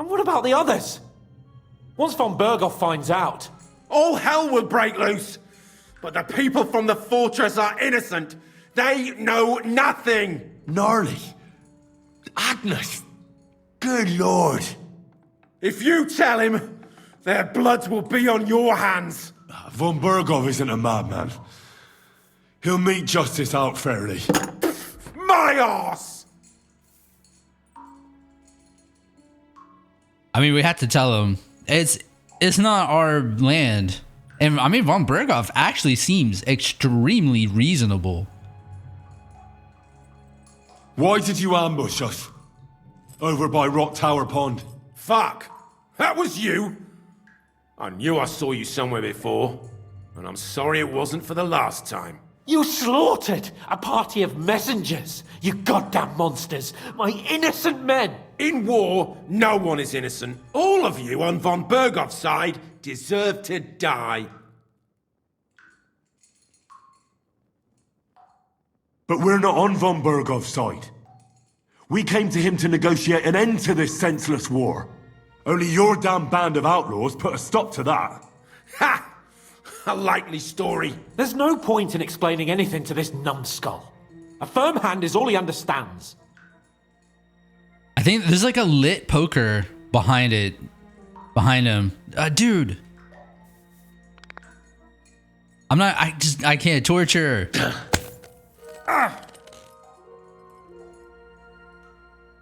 And what about the others? Once von Berghoff finds out... All hell will break loose! But the people from the fortress are innocent! They know nothing! Gnarly. Agnes. Good lord. If you tell him, their blood will be on your hands! Von Berghoff isn't a madman. He'll meet justice out fairly. My arse! I mean, we had to tell him. It's not our land. And I mean, von Berghoff actually seems extremely reasonable. Why did you ambush us? Over by Rock Tower Pond. Fuck! That was you! I knew I saw you somewhere before, and I'm sorry it wasn't for the last time. You slaughtered a party of messengers, you goddamn monsters, my innocent men! In war, no one is innocent. All of you on von Bergov's side deserve to die. But we're not on von Bergov's side. We came to him to negotiate an end to this senseless war. Only your damn band of outlaws put a stop to that. Ha! A likely story. There's no point in explaining anything to this numbskull. A firm hand is all he understands. I think there's like a lit poker behind it. Behind him. Dude. I can't torture.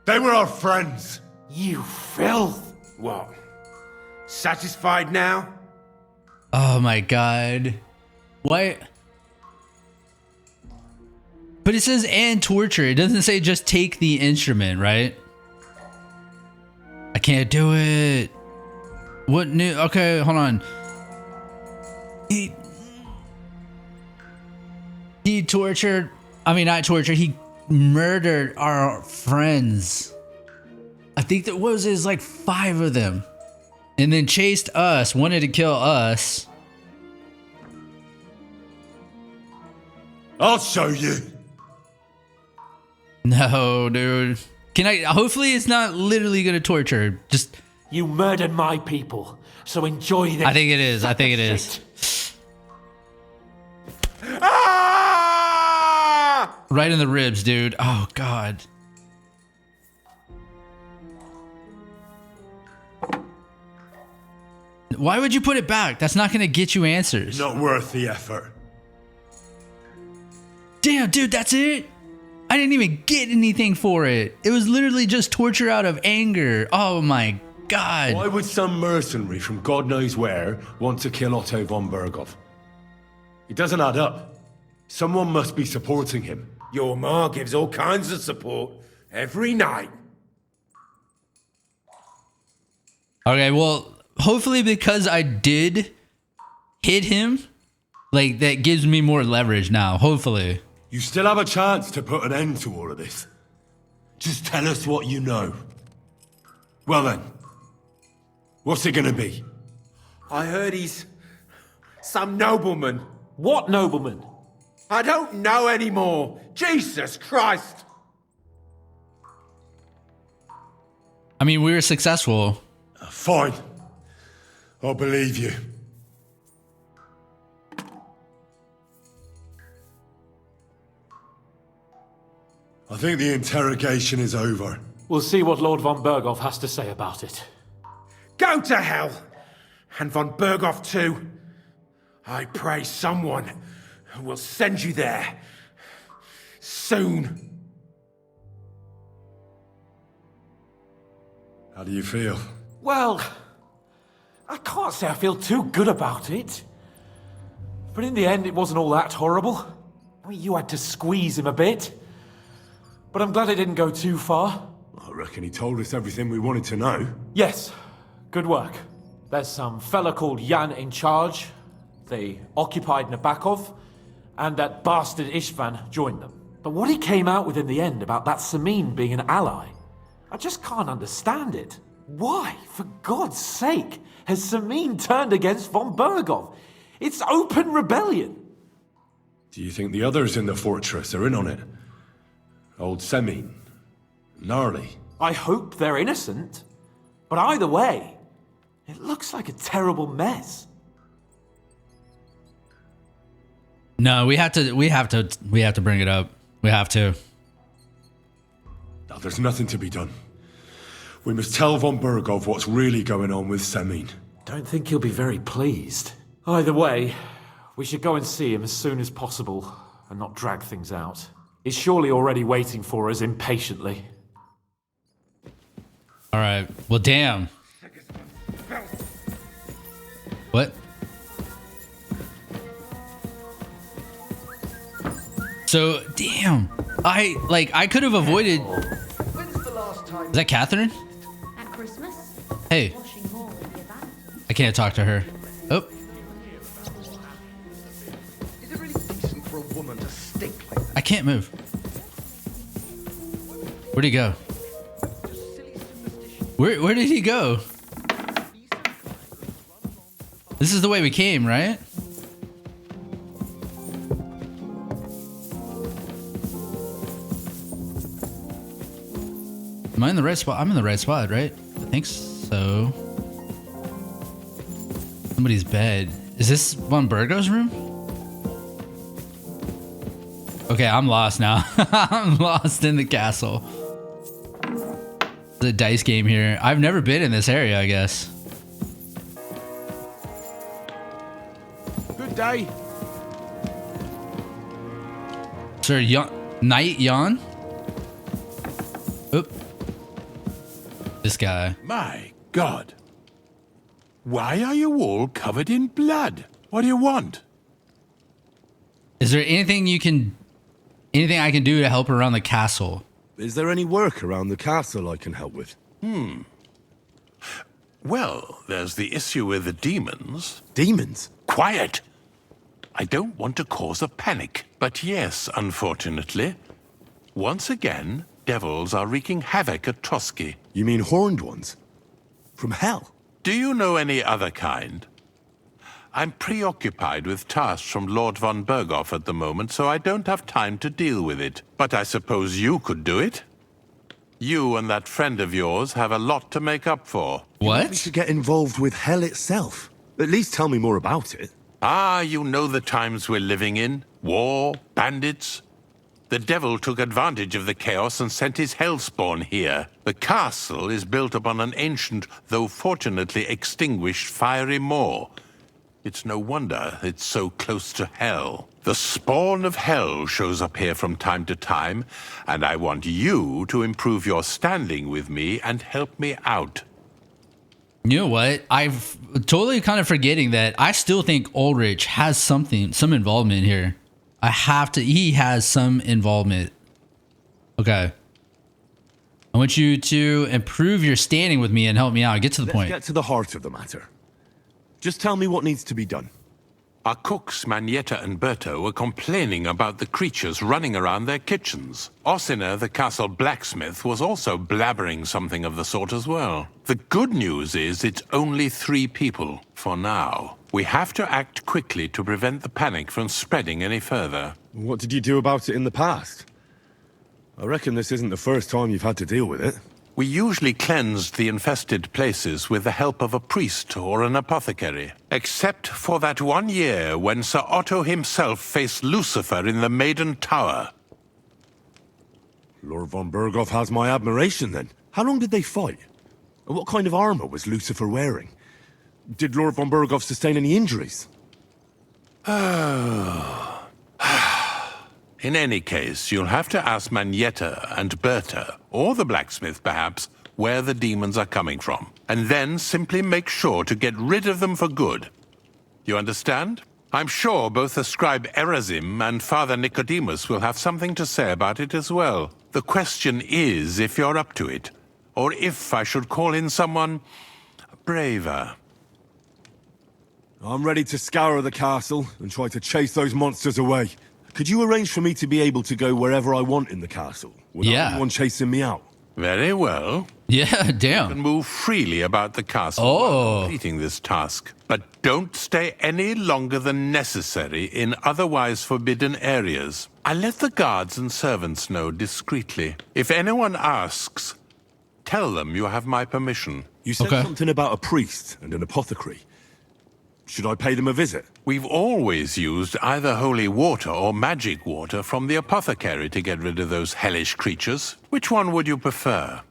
They were our friends. You filth. What? Satisfied now? Oh my god. Why? But it says and torture. It doesn't say just take the instrument, right? I can't do it. What new? Okay, hold on. He tortured. I mean, not tortured. He murdered our friends. I think that was his like 5 of them. And then chased us, wanted to kill us. I'll show you. No, dude. Can I? Hopefully it's not literally gonna torture. Just. You murdered my people, so enjoy this. I think it is. I think it is. Ah! Right in the ribs, dude. Oh, God. Why would you put it back? That's not gonna get you answers. Not worth the effort. Damn, dude, that's it? I didn't even get anything for it. It was literally just torture out of anger. Oh my God. Why would some mercenary from God knows where want to kill Otto von Bergov? It doesn't add up. Someone must be supporting him. Your ma gives all kinds of support every night. Okay, well, hopefully because I did hit him, like that gives me more leverage now, hopefully. You still have a chance to put an end to all of this. Just tell us what you know. Well then, what's it gonna be? I heard he's some nobleman. What nobleman? I don't know anymore. Jesus Christ. I mean, we were successful. Fine. I'll believe you. I think the interrogation is over. We'll see what Lord von Bergov has to say about it. Go to hell! And von Bergov too. I pray someone will send you there. Soon. How do you feel? Well, I can't say I feel too good about it. But in the end, it wasn't all that horrible. I mean, you had to squeeze him a bit. But I'm glad it didn't go too far. I reckon he told us everything we wanted to know. Yes, good work. There's some fella called Jan in charge. They occupied Nabokov, and that bastard Istvan joined them. But what he came out with in the end about that Samin being an ally, I just can't understand it. Why, for God's sake, has Samin turned against von Bergov? It's open rebellion. Do you think the others in the fortress are in on it? Old Semin, Gnarly. I hope they're innocent. But either way, it looks like a terrible mess. No, we have to bring it up. We have to. Now, there's nothing to be done. We must tell von Bergov what's really going on with Semin. Don't think he'll be very pleased. Either way, we should go and see him as soon as possible and not drag things out. He's surely already waiting for us impatiently. All right. Well, damn. What? So, damn. I could have avoided. When's the last time Is that Catherine? At Christmas, Hey, washing more would be about. I can't talk to her. Oh, Is it really decent for a woman to stink like that? I can't move. Where'd he go? Where did he go? This is the way we came, right? Am I in the right spot? I'm in the right spot, right? I think so. Somebody's bed. Is this Von Burgo's room? Okay, I'm lost now. I'm lost in the castle. The dice game here. I've never been in this area, I guess. Good day. Sir, Knight Yon? Oop. This guy. My God. Why are you all covered in blood? What do you want? Is there anything I can do to help around the castle? Is there any work around the castle I can help with? Well, there's the issue with the demons. Demons? Quiet! I don't want to cause a panic, but yes, unfortunately. Once again, devils are wreaking havoc at Trotsky. You mean horned ones? From hell? Do you know any other kind? I'm preoccupied with tasks from Lord von Berghoff at the moment, so I don't have time to deal with it. But I suppose you could do it? You and that friend of yours have a lot to make up for. What? We should get involved with hell itself. At least tell me more about it. Ah, you know the times we're living in. War, bandits. The devil took advantage of the chaos and sent his hellspawn here. The castle is built upon an ancient, though fortunately extinguished, fiery moor. It's no wonder it's so close to hell. The spawn of hell shows up here from time to time, and I want you to improve your standing with me and help me out. You know what? I've totally kind of forgetting that I still think Ulrich has some involvement here. He has some involvement. Okay. I want you to improve your standing with me and help me out. Get to the point. Let's get to the heart of the matter. Just tell me what needs to be done. Our cooks, Manietta and Berto, were complaining about the creatures running around their kitchens. Ossiner, the castle blacksmith, was also blabbering something of the sort as well. The good news is it's only 3 people, for now. We have to act quickly to prevent the panic from spreading any further. What did you do about it in the past? I reckon this isn't the first time you've had to deal with it. We usually cleansed the infested places with the help of a priest or an apothecary. Except for that one year when Sir Otto himself faced Lucifer in the Maiden Tower. Lord von Berghoff has my admiration then. How long did they fight? And what kind of armor was Lucifer wearing? Did Lord von Berghoff sustain any injuries? In any case, you'll have to ask Manietta and Berta, or the blacksmith perhaps, where the demons are coming from. And then simply make sure to get rid of them for good. You understand? I'm sure both the scribe Erazim and Father Nicodemus will have something to say about it as well. The question is if you're up to it, or if I should call in someone braver. I'm ready to scour the castle and try to chase those monsters away. Could you arrange for me to be able to go wherever I want in the castle, without anyone chasing me out? Very well. Yeah, damn. You can move freely about the castle while completing this task. But don't stay any longer than necessary in otherwise forbidden areas. I'll let the guards and servants know discreetly. If anyone asks, tell them you have my permission. You said something about a priest and an apothecary. Should I pay them a visit? We've always used either holy water or magic water from the apothecary to get rid of those hellish creatures. Which one would you prefer?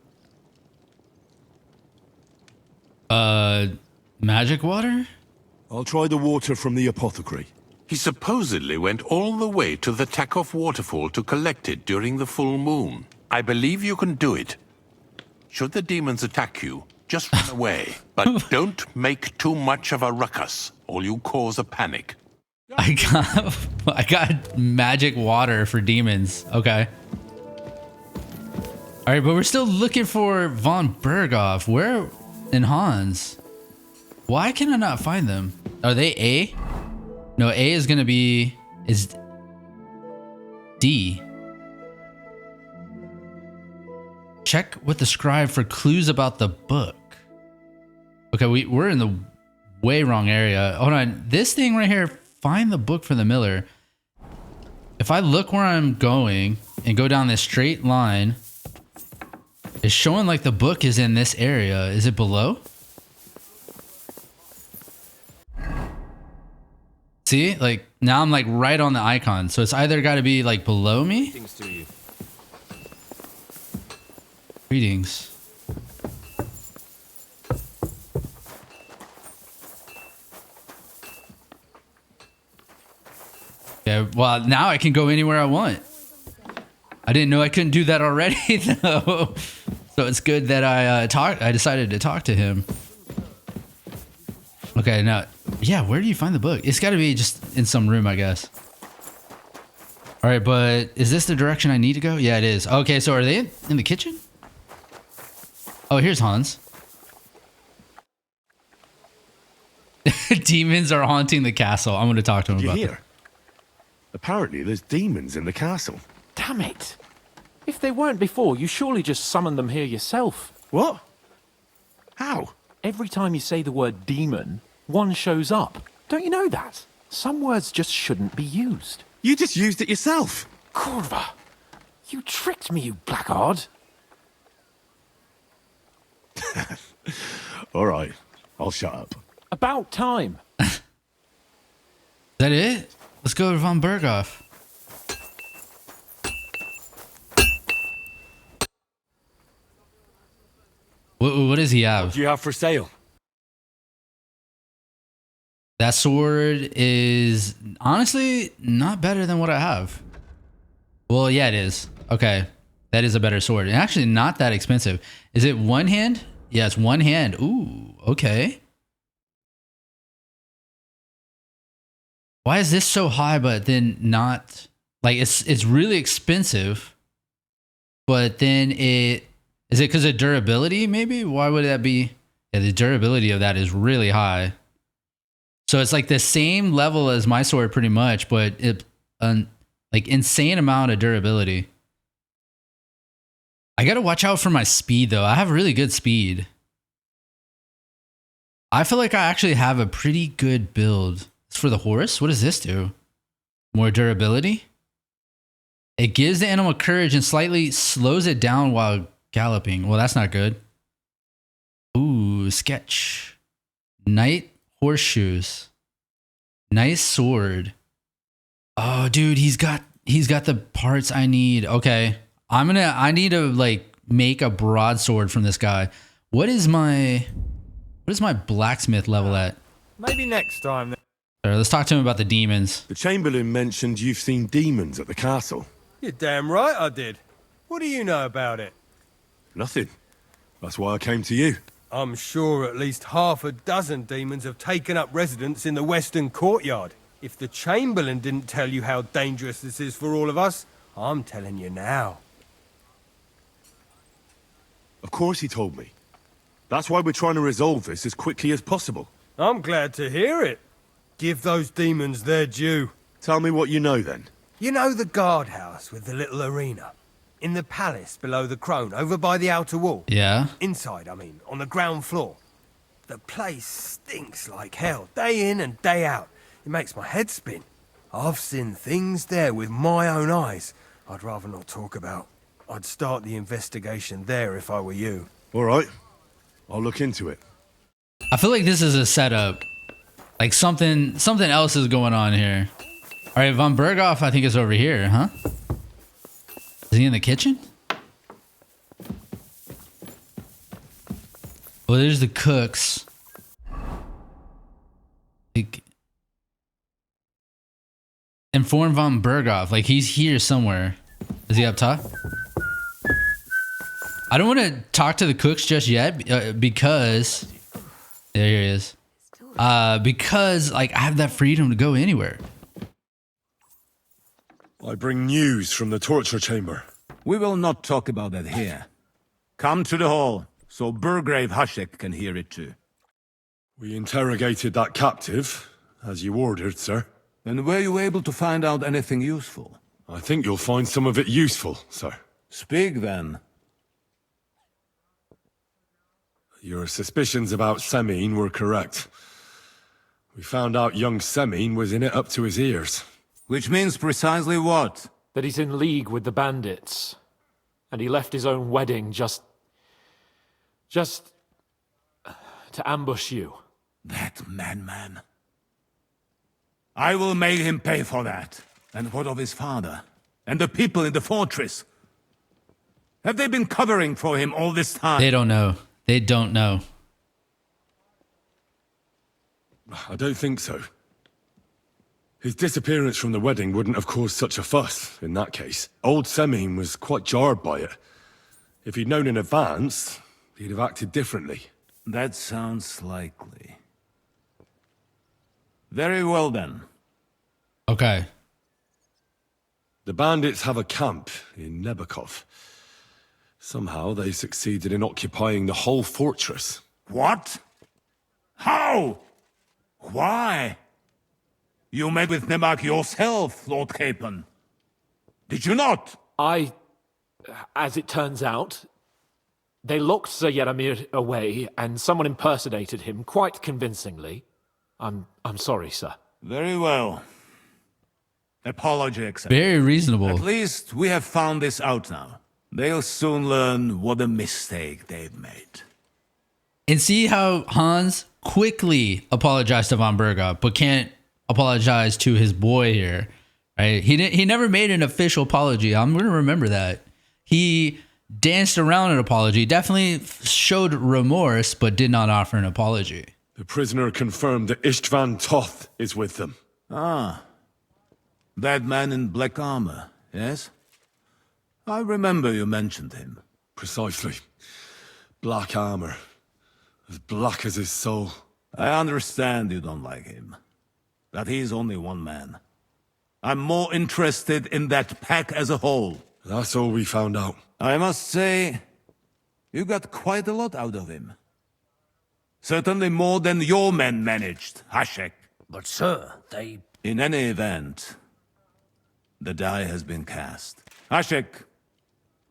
Magic water? I'll try the water from the apothecary. He supposedly went all the way to the Takoff waterfall to collect it during the full moon. I believe you can do it. Should the demons attack you, just run away. But don't make too much of a ruckus, or you cause a panic. I got magic water for demons. Okay. All right, but we're still looking for von Berghoff. Where in Hans? Why can I not find them? Are they A? No, A is gonna be is D. Check with the scribe for clues about the book. Okay, we're in the way wrong area. Hold on, this thing right here. Find the book for the miller. If I look where I'm going and go down this straight line, it's showing like the book is in this area. Is it below? See, like now I'm like right on the icon. So it's either got to be like below me. Things to you. Greetings. Yeah, well, now I can go anywhere I want. I didn't know I couldn't do that already, though. So it's good that I decided to talk to him. Okay, now, yeah, where do you find the book? It's got to be just in some room, I guess. All right, but is this the direction I need to go? Yeah, it is. Okay, so are they in the kitchen? Oh, here's Hans. Demons are haunting the castle. I'm going to talk to him about that. Apparently, there's demons in the castle. Damn it. If they weren't before, you surely just summoned them here yourself. What? How? Every time you say the word demon, one shows up. Don't you know that? Some words just shouldn't be used. You just used it yourself. Kurva! You tricked me, you blackguard. All right, I'll shut up. About time. Is that it? Let's go to von Berghoff. What does he have? What do you have for sale? That sword is honestly not better than what I have. Well, yeah, it is. Okay. That is a better sword. And actually not that expensive. Is it one hand? Yeah, it's one hand. Ooh, okay. Why is this so high but then not like it's really expensive, but then is it because of durability maybe? Why would that be? Yeah, the durability of that is really high. So it's like the same level as my sword pretty much, but it like insane amount of durability. I got to watch out for my speed though. I have really good speed. I feel like I actually have a pretty good build. It's for the horse. What does this do? More durability. It gives the animal courage and slightly slows it down while galloping. Well, that's not good. Ooh, sketch. Knight horseshoes. Nice sword. Oh, dude, he's got the parts I need. Okay. I need to like make a broadsword from this guy. What is my blacksmith level at? Maybe next time then. All right, let's talk to him about the demons. The Chamberlain mentioned you've seen demons at the castle. You're damn right I did. What do you know about it? Nothing. That's why I came to you. I'm sure at least half a dozen demons have taken up residence in the western courtyard. If the Chamberlain didn't tell you how dangerous this is for all of us, I'm telling you now. Of course he told me. That's why we're trying to resolve this as quickly as possible. I'm glad to hear it. Give those demons their due. Tell me what you know then. You know the guardhouse with the little arena? In the palace below the crone, over by the outer wall? Yeah. Inside, I mean, on the ground floor. The place stinks like hell, day in and day out. It makes my head spin. I've seen things there with my own eyes I'd rather not talk about. I'd start the investigation there if I were you. All right. I'll look into it. I feel like this is a setup. Like something else is going on here. All right, von Berghoff, I think is over here, huh? Is he in the kitchen? Well, there's the cooks. Like, inform von Berghoff. Like he's here somewhere. Is he up top? I don't want to talk to the cooks just yet because there he is. Because like I have that freedom to go anywhere. I bring news from the torture chamber. We will not talk about that here. Come to the hall, so Burgrave Hashek can hear it too. We interrogated that captive, as you ordered, sir. And were you able to find out anything useful? I think you'll find some of it useful, sir. Speak then. Your suspicions about Semine were correct. We found out young Semine was in it up to his ears. Which means precisely what? That he's in league with the bandits. And he left his own wedding just to ambush you. That madman. I will make him pay for that. And what of his father? And the people in the fortress? Have they been covering for him all this time? They don't know. They don't know. I don't think so. His disappearance from the wedding wouldn't have caused such a fuss, in that case. Old Semine was quite jarred by it. If he'd known in advance, he'd have acted differently. That sounds likely. Very well then. Okay. The bandits have a camp in Nebakov. Somehow they succeeded in occupying the whole fortress. What? How? Why? You met with Nebak yourself, Lord Capon. Did you not? As it turns out, they locked Sir Yaramir away, and someone impersonated him quite convincingly. I'm sorry, sir. Very well. Apology accepted. Very reasonable. At least we have found this out now. They'll soon learn what a mistake they've made. And see how Hans quickly apologized to von Berghoff, but can't apologize to his boy here, right? He never made an official apology. I'm going to remember that. He danced around an apology, definitely showed remorse, but did not offer an apology. The prisoner confirmed that Istvan Toth is with them. Ah. That man in black armor, yes? I remember you mentioned him. Precisely. Black armor. As black as his soul. I understand you don't like him. But he's only one man. I'm more interested in that pack as a whole. That's all we found out. I must say, you got quite a lot out of him. Certainly more than your men managed, Hashek. But sir, they... In any event, the die has been cast. Hashek,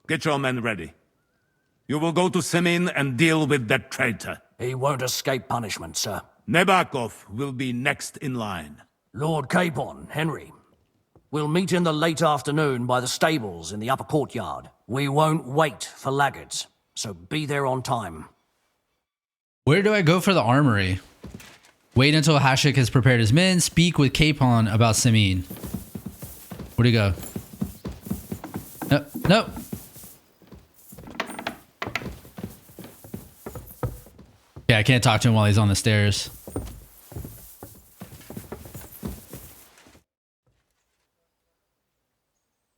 get your men ready. You will go to Semine and deal with that traitor. He won't escape punishment, sir. Nebakov will be next in line. Lord Capon, Henry. We'll meet in the late afternoon by the stables in the upper courtyard. We won't wait for laggards, so be there on time. Where do I go for the armory? Wait until Hashek has prepared his men. Speak with Capon about Semine. Where'd he go? No, no. Yeah, I can't talk to him while he's on the stairs.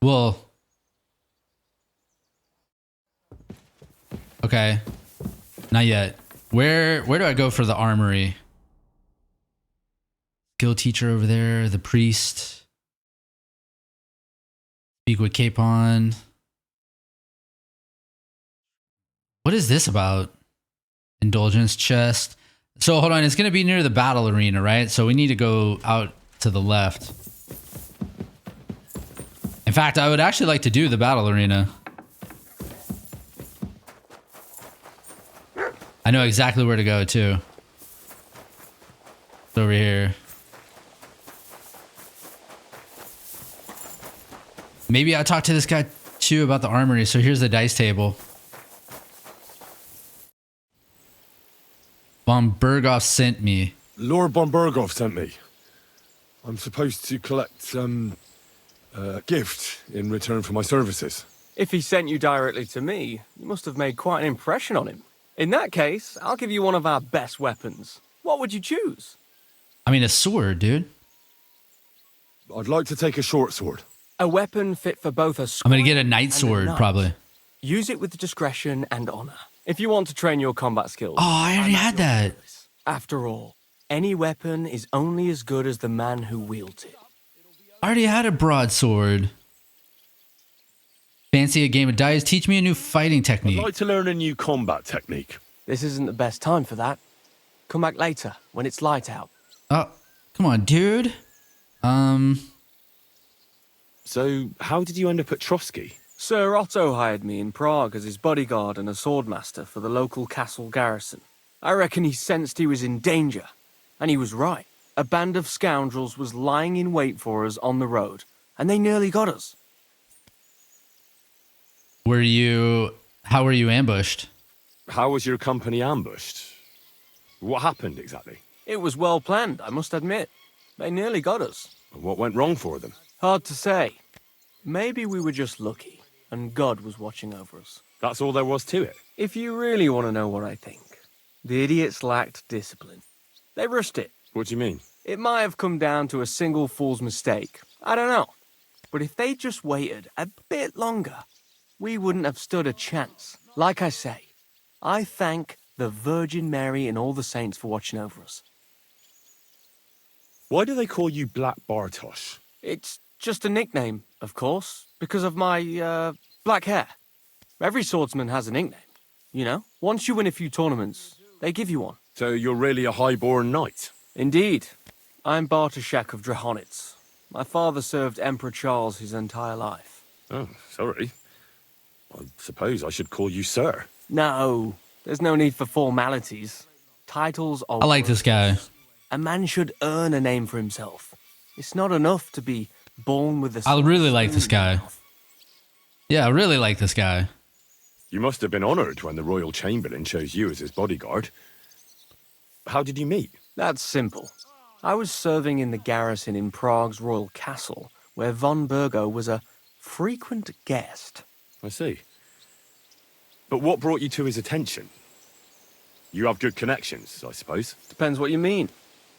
Well. Okay. Not yet. Where do I go for the armory? Guild teacher over there, the priest. Speak with Capon. What is this about? Indulgence chest. So hold on, it's going to be near the battle arena, right? So we need to go out to the left. In fact, I would actually like to do the battle arena. I know exactly where to go too. It's over here. Maybe I'll talk to this guy too about the armory. So here's the dice table. Von Berghoff sent me. Lord von Berghoff sent me. I'm supposed to collect a gift in return for my services. If he sent you directly to me, you must have made quite an impression on him. In that case, I'll give you one of our best weapons. What would you choose? I mean, a sword, dude. I'd like to take a short sword. A weapon fit for both a I'm gonna get a knight sword, probably. Use it with discretion and honor. If you want to train your combat skills. Oh, I already had that. After all, any weapon is only as good as the man who wields it. I already had a broadsword. Fancy a game of dice? Teach me a new fighting I'd technique. like to learn a new combat technique. This isn't the best time for that. Come back later, when it's light out. Oh, come on, dude. So, how did you end up at Trotsky? Sir Otto hired me in Prague as his bodyguard and a swordmaster for the local castle garrison. I reckon he sensed he was in danger. And he was right. A band of scoundrels was lying in wait for us on the road, and they nearly got us. How were you ambushed? How was your company ambushed? What happened exactly? It was well planned, I must admit. They nearly got us. And what went wrong for them? Hard to say. Maybe we were just lucky, and God was watching over us. That's all there was to it. If you really want to know what I think, the idiots lacked discipline. They rushed it. What do you mean? It might have come down to a single fool's mistake. I don't know. But if they just waited a bit longer, we wouldn't have stood a chance. Like I say, I thank the Virgin Mary and all the saints for watching over us. Why do they call you Black Bartosz? It's just a nickname, of course, because of my, black hair. Every swordsman has a nickname, you know? Once you win a few tournaments, they give you one. So you're really a high-born knight? Indeed. I'm Bartoszek of Drahonitz. My father served Emperor Charles his entire life. Oh, sorry. I suppose I should call you sir. No, there's no need for formalities. Titles are... I like this guy. A man should earn a name for himself. It's not enough to be born with a... I really like this guy. Yeah, I really like this guy. You must have been honoured when the Royal Chamberlain chose you as his bodyguard. How did you meet? That's simple. I was serving in the garrison in Prague's royal castle, where von Burgo was a frequent guest. I see. But what brought you to his attention? You have good connections, I suppose. Depends what you mean.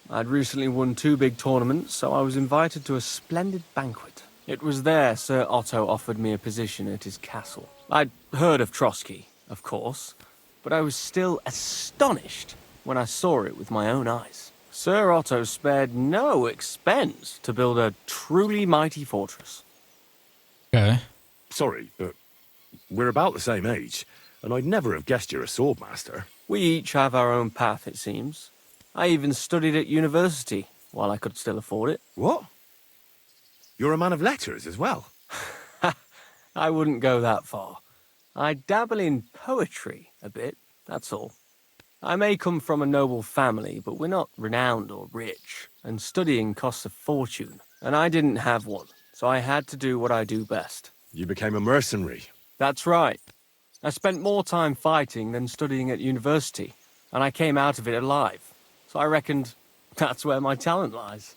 I'd recently won 2 big tournaments, so I was invited to a splendid banquet. It was there Sir Otto offered me a position at his castle. I'd heard of Trotsky, of course, but I was still astonished when I saw it with my own eyes. Sir Otto spared no expense to build a truly mighty fortress. Okay. Sorry, but we're about the same age, and I'd never have guessed you're a swordmaster. We each have our own path, it seems. I even studied at university, while I could still afford it. What? You're a man of letters as well? I wouldn't go that far. I dabble in poetry a bit, that's all. I may come from a noble family, but we're not renowned or rich, and studying costs a fortune, and I didn't have one, so I had to do what I do best. You became a mercenary. That's right. I spent more time fighting than studying at university, and I came out of it alive, so I reckoned that's where my talent lies.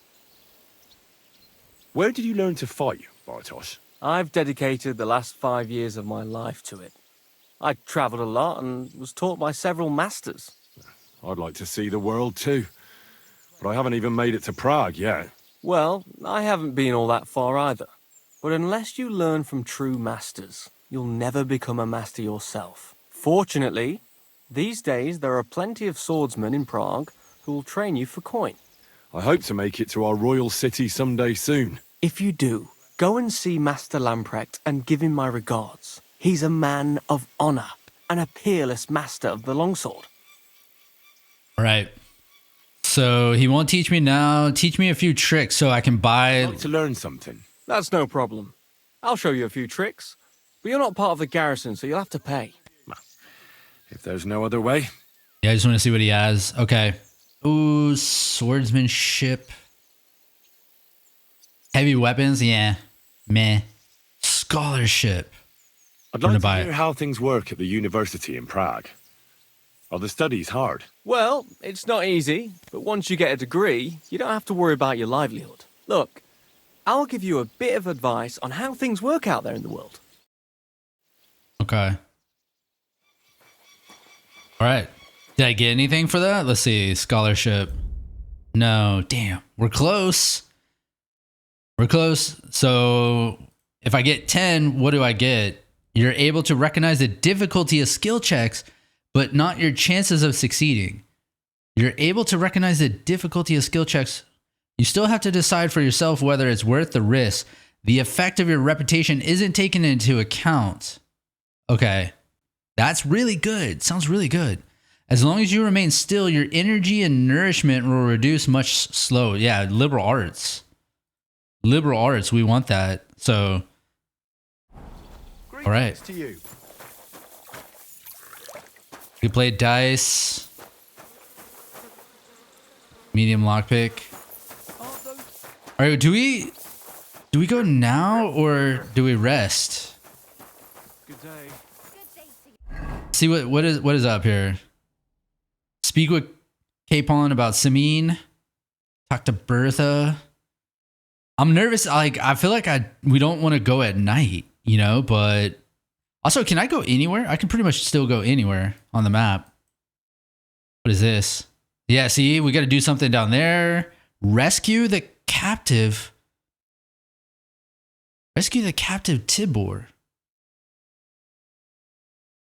Where did you learn to fight, Bartosz? I've dedicated the last 5 years of my life to it. I travelled a lot and was taught by several masters. I'd like to see the world too, but I haven't even made it to Prague yet. Well, I haven't been all that far either. But unless you learn from true masters, you'll never become a master yourself. Fortunately, these days there are plenty of swordsmen in Prague who will train you for coin. I hope to make it to our royal city someday soon. If you do, go and see Master Lamprecht and give him my regards. He's a man of honor and a peerless master of the longsword. Right. So he won't teach me now. Teach me a few tricks so I can buy... I'd like to learn something. That's no problem. I'll show you a few tricks. But you're not part of the garrison, so you'll have to pay. If there's no other way. Yeah, I just want to see what he has. Okay. Ooh, swordsmanship. Heavy weapons? Yeah. Meh. Scholarship. I'd like to hear how things work at the university in Prague. Are the studies hard? Well, it's not easy, but once you get a degree, you don't have to worry about your livelihood. Look, I'll give you a bit of advice on how things work out there in the world. Okay. All right. Did I get anything for that? Let's see. Scholarship. No. Damn. We're close. We're close. So if I get 10, what do I get? You're able to recognize the difficulty of skill checks, but not your chances of succeeding. You're able to recognize the difficulty of skill checks. You still have to decide for yourself whether it's worth the risk. The effect of your reputation isn't taken into account. Okay. That's really good. Sounds really good. As long as you remain still, your energy and nourishment will reduce much slow. Yeah, liberal arts. Liberal arts, we want that. So, all right. To you. We play dice. Medium lockpick. All right, do we go now or do we rest? Good day. See what is up here. Speak with Capon about Samine. Talk to Bertha. I'm nervous. Like I feel like we don't want to go at night, you know. But also, can I go anywhere? I can pretty much still go anywhere on the map. What is this? Yeah, see, we got to do something down there. Rescue the captive. Rescue the captive Tibor.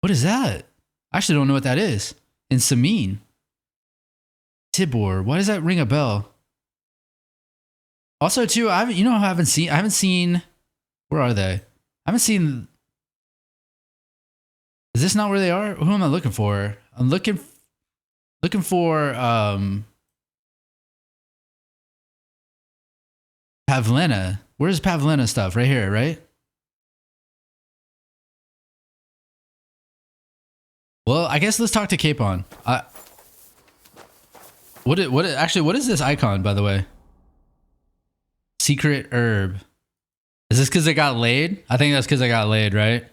What is that? I actually don't know what that is. In Samine. Tibor. Why does that ring a bell? Also, too, I haven't seen. Where are they? I haven't seen. Is this not where they are? Who am I looking for? I'm looking for Pavlena. Where's Pavlena stuff? Right here, right? Well, I guess let's talk to Capon. What is this icon, by the way? Secret herb. Is this because I got laid? I think that's because I got laid, right?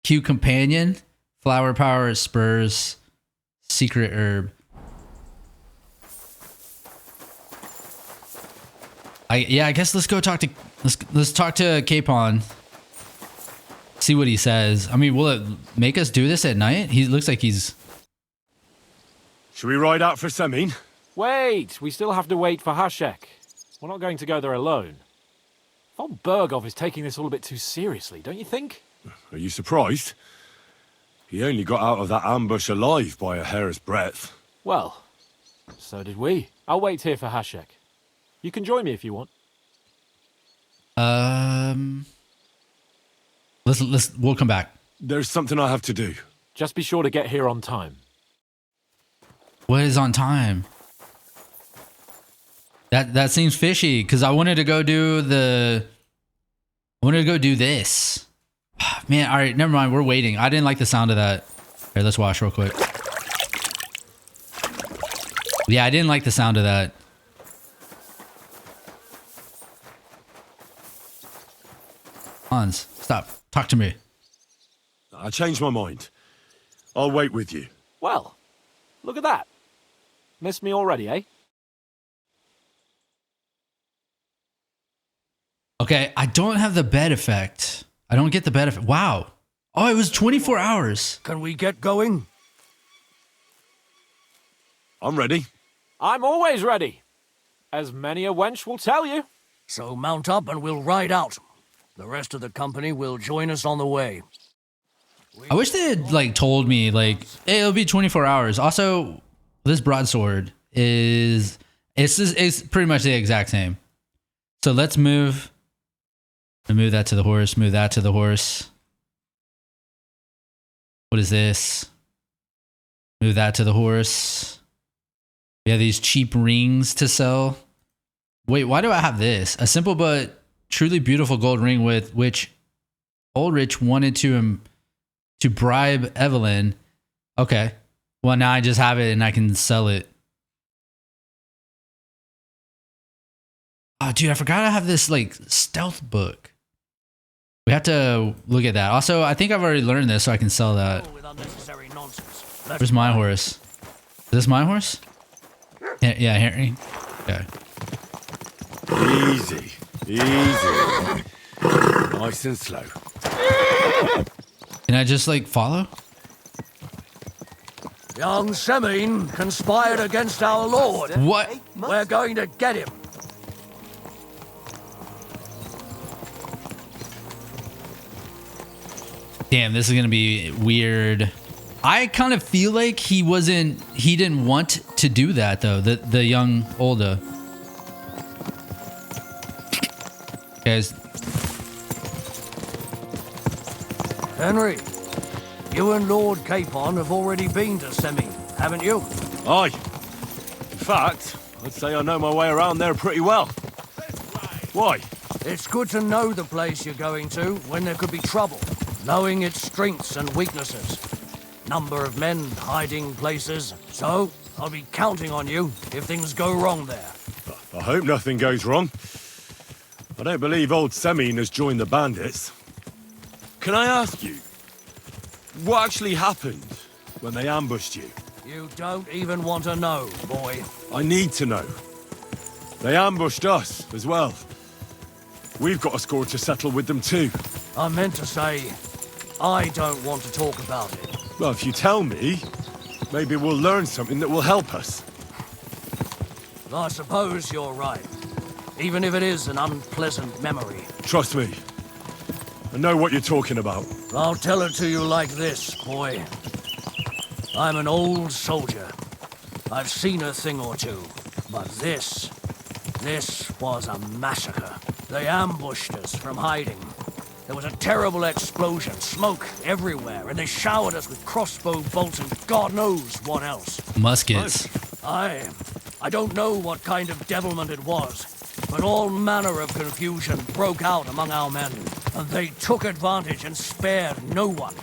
Cute companion, flower power, spurs, secret herb. I guess let's go talk to let's talk to Capon. See what he says. I mean, will it make us do this at night? He looks like he's. Should we ride out for Samine? Wait, we still have to wait for Hashek. We're not going to go there alone. Von Bergov is taking this all a bit too seriously, don't you think? Are you surprised? He only got out of that ambush alive by a hair's breadth. Well, so did we. I'll wait here for Hashek. You can join me if you want. We'll come back. There's something I have to do. Just be sure to get here on time. What is on time? That seems fishy because I wanted to go do this. Man, all right, never mind. We're waiting. I didn't like the sound of that. Here, let's wash real quick. Yeah, I didn't like the sound of that. Hans, stop. Talk to me. I changed my mind. I'll wait with you. Well, look at that. Missed me already, eh? Okay, I don't have the bed effect. I don't get the bed effect. Wow. Oh, it was 24 hours. Can we get going? I'm ready. I'm always ready. As many a wench will tell you. So mount up and we'll ride out. The rest of the company will join us on the way. I wish they had told me hey, it'll be 24 hours. Also, this broadsword it's pretty much the exact same. So let's move that to the horse, move that to the horse. What is this? Move that to the horse. We have these cheap rings to sell. Wait, why do I have this? A simple but truly beautiful gold ring with which Ulrich wanted to bribe Evelyn. Okay. Well, now I just have it and I can sell it. Oh, dude, I forgot I have this stealth book. We have to look at that. Also, I think I've already learned this, so I can sell that. Where's my horse? Is this my horse? Yeah, Henry. Okay. Easy. Nice and slow. Can I just follow? Young Semine conspired against our lord. What? We're going to get him. Damn, this is gonna be weird. I kind of feel like he didn't want to do that though, the young Olda. Guys, Henry, you and Lord Capon have already been to Semi, haven't you? Aye. In fact, I'd say I know my way around there pretty well. Why? It's good to know the place you're going to when there could be trouble, knowing its strengths and weaknesses. Number of men, hiding places. So, I'll be counting on you if things go wrong there. I hope nothing goes wrong. I don't believe old Semine has joined the bandits. Can I ask you, what actually happened when they ambushed you? You don't even want to know, boy. I need to know. They ambushed us as well. We've got a score to settle with them too. I meant to say, I don't want to talk about it. Well, if you tell me, maybe we'll learn something that will help us. I suppose you're right. Even if it is an unpleasant memory. Trust me. I know what you're talking about. I'll tell it to you like this, boy. I'm an old soldier. I've seen a thing or two. But this was a massacre. They ambushed us from hiding. There was a terrible explosion, smoke everywhere, and they showered us with crossbow bolts and God knows what else. Muskets. I don't know what kind of devilment it was, but all manner of confusion broke out among our men, and they took advantage and spared no one.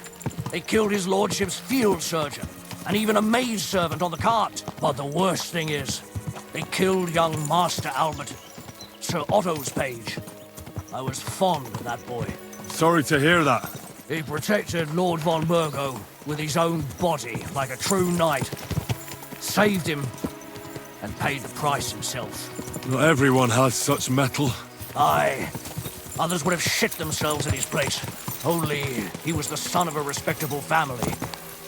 They killed his lordship's field surgeon, and even a maidservant on the cart. But the worst thing is, they killed young Master Albert, Sir Otto's page. I was fond of that boy. Sorry to hear that. He protected Lord von Burgo with his own body like a true knight. Saved him and paid the price himself. Not everyone has such metal. Aye. Others would have shit themselves in his place. Only he was the son of a respectable family.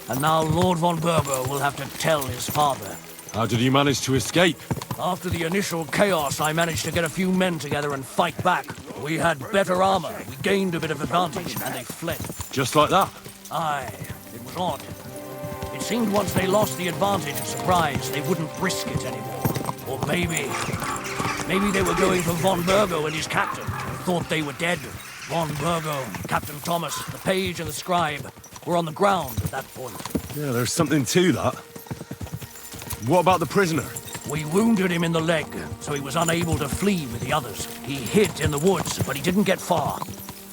And now Lord von Burgo will have to tell his father. How did you manage to escape? After the initial chaos, I managed to get a few men together and fight back. We had better armor, we gained a bit of advantage, and they fled. Just like that? Aye, it was odd. It seemed once they lost the advantage of surprise, they wouldn't risk it anymore. Or maybe they were going for von Burgo and his captain, and thought they were dead. Von Burgo, Captain Thomas, the page and the scribe were on the ground at that point. Yeah, there's something to that. What about the prisoner? We wounded him in the leg, so he was unable to flee with the others. He hid in the woods, but he didn't get far.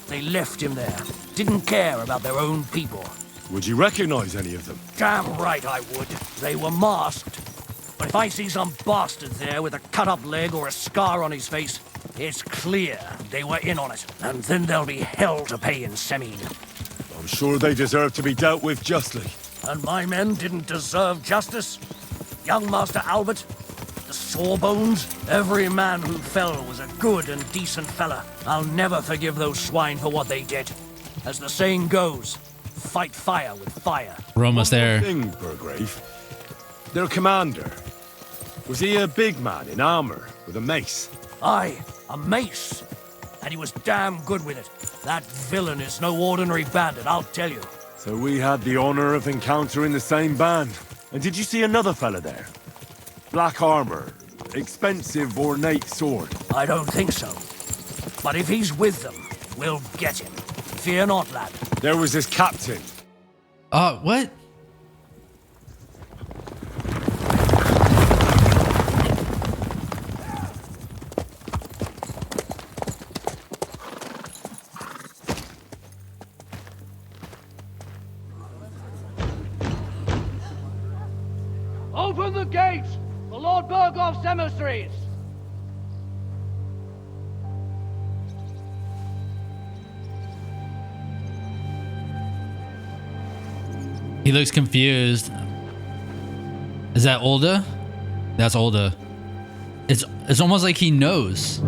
They left him there. Didn't care about their own people. Would you recognize any of them? Damn right I would. They were masked. But if I see some bastard there with a cut-up leg or a scar on his face, it's clear they were in on it. And then there'll be hell to pay in Semine. I'm sure they deserve to be dealt with justly. And my men didn't deserve justice? Young Master Albert? The Sawbones? Every man who fell was a good and decent fella. I'll never forgive those swine for what they did. As the saying goes, fight fire with fire. We're almost there. Thing, Burgrave. Their commander. Was he a big man in armor with a mace? Aye, a mace. And he was damn good with it. That villain is no ordinary bandit, I'll tell you. So we had the honor of encountering the same band. And did you see another fella there? Black armor, expensive ornate sword. I don't think so. But if he's with them, we'll get him. Fear not, lad. There was his captain. What? Open the gates for Lord Burgoff's emissaries! He looks confused. Is that Olda? That's Olda. It's almost like he knows.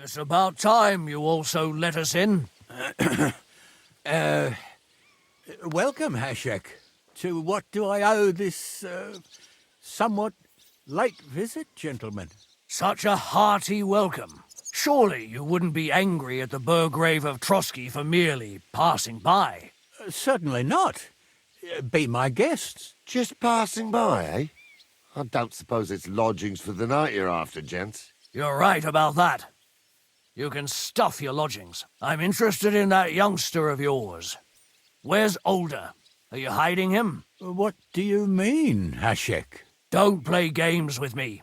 It's about time you also let us in. Welcome, Hashek. To what do I owe this, somewhat late visit, gentlemen? Such a hearty welcome. Surely you wouldn't be angry at the Burgrave of Trotsky for merely passing by. Certainly not. Be my guests. Just passing by, eh? I don't suppose it's lodgings for the night you're after, gents. You're right about that. You can stuff your lodgings. I'm interested in that youngster of yours. Where's Older? Are you hiding him? What do you mean, Hashek? Don't play games with me.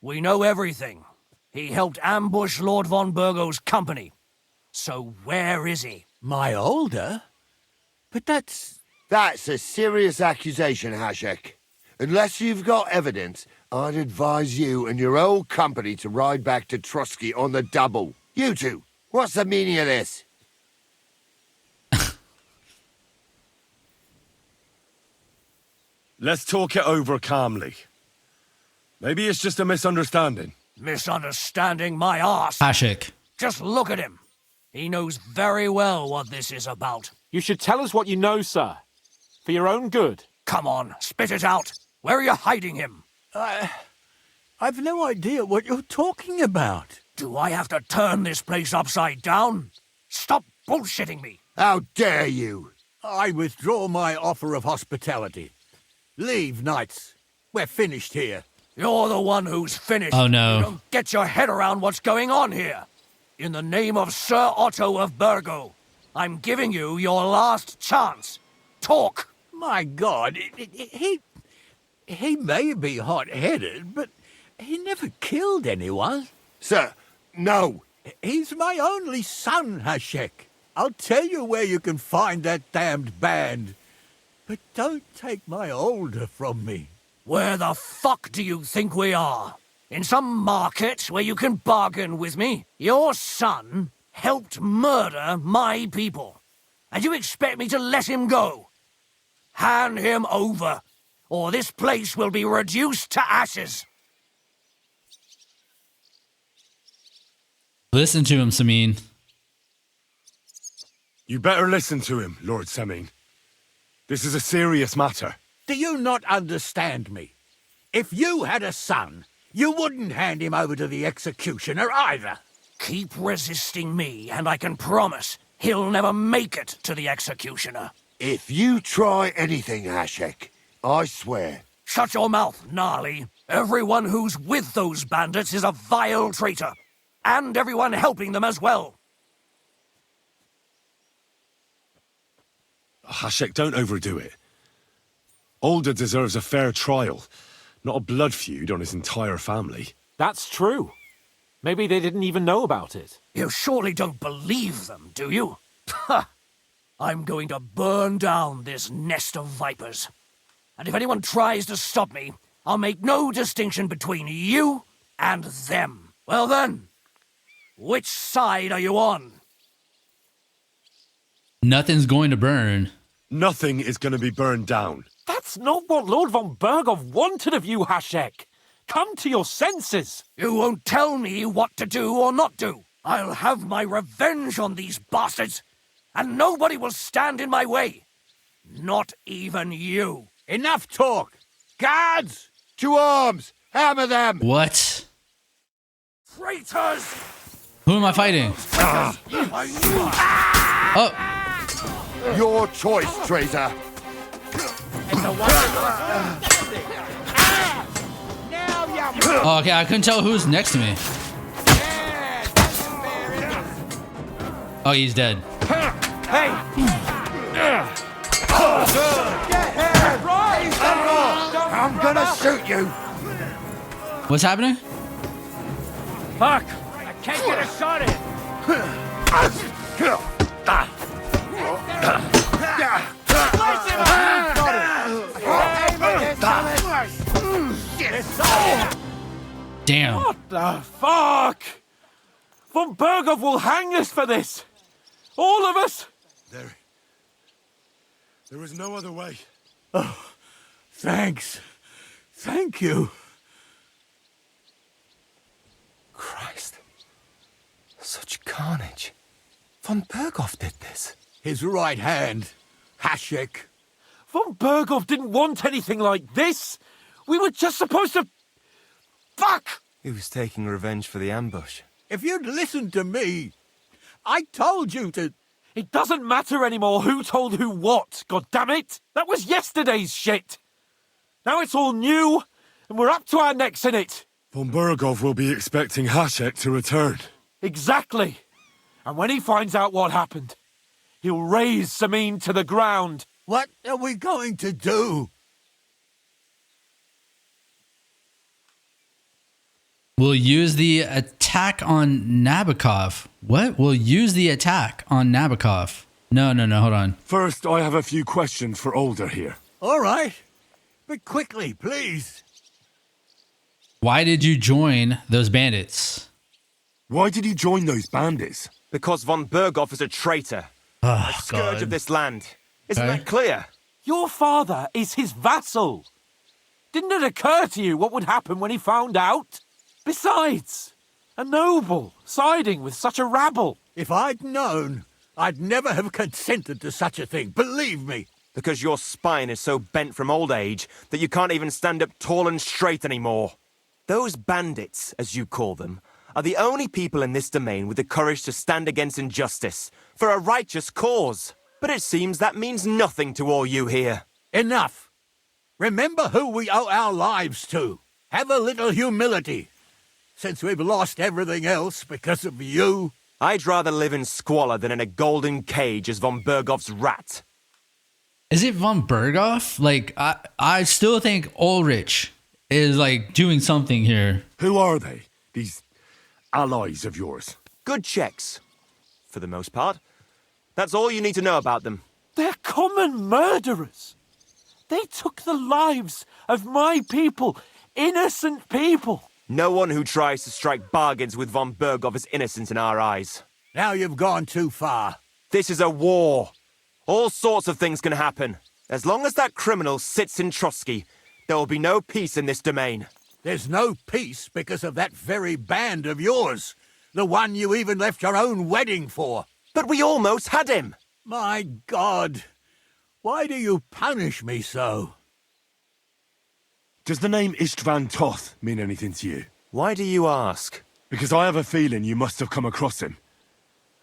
We know everything. He helped ambush Lord von Burgo's company. So where is he? My Older? But that's a serious accusation, Hashek. Unless you've got evidence, I'd advise you and your old company to ride back to Trotsky on the double. You two, what's the meaning of this? Let's talk it over calmly. Maybe it's just a misunderstanding. Misunderstanding my arse. Hashek. Just look at him. He knows very well what this is about. You should tell us what you know, sir. For your own good. Come on, spit it out. Where are you hiding him? I've no idea what you're talking about. Do I have to turn this place upside down? Stop bullshitting me. How dare you? I withdraw my offer of hospitality. Leave, knights. We're finished here. You're the one who's finished. Oh, no. You don't get your head around what's going on here. In the name of Sir Otto of Burgo, I'm giving you your last chance. Talk. My God, he may be hot-headed, but he never killed anyone. Sir, no. He's my only son, Hashek. I'll tell you where you can find that damned band. But don't take my Older from me. Where the fuck do you think we are? In some market where you can bargain with me? Your son helped murder my people. And you expect me to let him go? Hand him over, or this place will be reduced to ashes. Listen to him, Samin. You better listen to him, Lord Semin. This is a serious matter. Do you not understand me? If you had a son, you wouldn't hand him over to the executioner either. Keep resisting me, and I can promise he'll never make it to the executioner. If you try anything, Hashek, I swear. Shut your mouth, Gnarly. Everyone who's with those bandits is a vile traitor. And everyone helping them as well. Hashek, don't overdo it. Older deserves a fair trial, not a blood feud on his entire family. That's true. Maybe they didn't even know about it. You surely don't believe them, do you? Ha! I'm going to burn down this nest of vipers. And if anyone tries to stop me, I'll make no distinction between you and them. Well then, which side are you on? Nothing's going to burn. Nothing is going to be burned down. That's not what Lord von Burgov wanted of you, Hashek. Come to your senses. You won't tell me what to do or not do. I'll have my revenge on these bastards, and nobody will stand in my way. Not even you. Enough talk. Guards! To arms! Hammer them! What? Traitors! Who am I fighting? Oh. Your choice, traitor. Oh, okay, I couldn't tell who's next to me. Oh, he's dead. Hey! I'm gonna shoot you! What's happening? Fuck! I can't get a shot in! Damn. What the fuck? Von Burgov will hang us for this. All of us. There is no other way. Oh, thanks. Thank you. Christ. Such carnage. Von Berghoff did this. His right hand, Hashek. Von Berghoff didn't want anything like this. We were just supposed to... Fuck! He was taking revenge for the ambush. If you'd listened to me, I told you to... It doesn't matter anymore who told who what, goddammit! That was yesterday's shit! Now it's all new, and we're up to our necks in it! Von Berghoff will be expecting Hashek to return. Exactly! And when he finds out what happened, he'll raze Samin to the ground. What are we going to do? We'll use the attack on Nabokov. What? We'll use the attack on Nabokov. No, hold on. First, I have a few questions for Older here. All right. But quickly, please. Why did you join those bandits? Why did you join those bandits? Because von Berghoff is a traitor. Oh, a scourge God. of this land. Isn't Okay. that clear? Your father is his vassal. Didn't it occur to you what would happen when he found out? Besides, a noble siding with such a rabble. If I'd known, I'd never have consented to such a thing, believe me. Because your spine is so bent from old age that you can't even stand up tall and straight anymore. Those bandits, as you call them, are the only people in this domain with the courage to stand against injustice for a righteous cause. But it seems that means nothing to all you here. Enough. Remember who we owe our lives to. Have a little humility. Since we've lost everything else because of you. I'd rather live in squalor than in a golden cage as von Berghoff's rat. Is it von Berghoff? Like, I still think Ulrich is, like, doing something here. Who are they? These allies of yours? Good checks. For the most part. That's all you need to know about them. They're common murderers. They took the lives of my people, innocent people. No one who tries to strike bargains with von Berghoff is innocent in our eyes. Now you've gone too far. This is a war. All sorts of things can happen. As long as that criminal sits in Trotsky, there will be no peace in this domain. There's no peace because of that very band of yours. The one you even left your own wedding for. But we almost had him. My God. Why do you punish me so? Does the name Istvan Toth mean anything to you? Why do you ask? Because I have a feeling you must have come across him.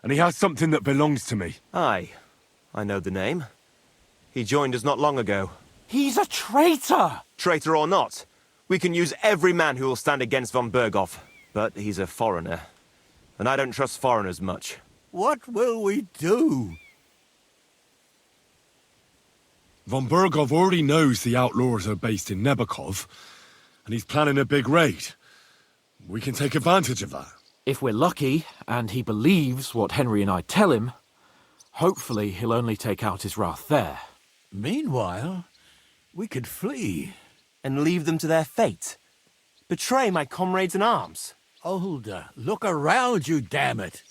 And he has something that belongs to me. Aye, I know the name. He joined us not long ago. He's a traitor! Traitor or not, we can use every man who will stand against von Berghoff. But he's a foreigner. And I don't trust foreigners much. What will we do? Von Berghoff already knows the outlaws are based in Nebokov, and he's planning a big raid. We can take advantage of that. If we're lucky, and he believes what Henry and I tell him, hopefully he'll only take out his wrath there. Meanwhile, we could flee. And leave them to their fate. Betray my comrades in arms. Older, look around you, damn it.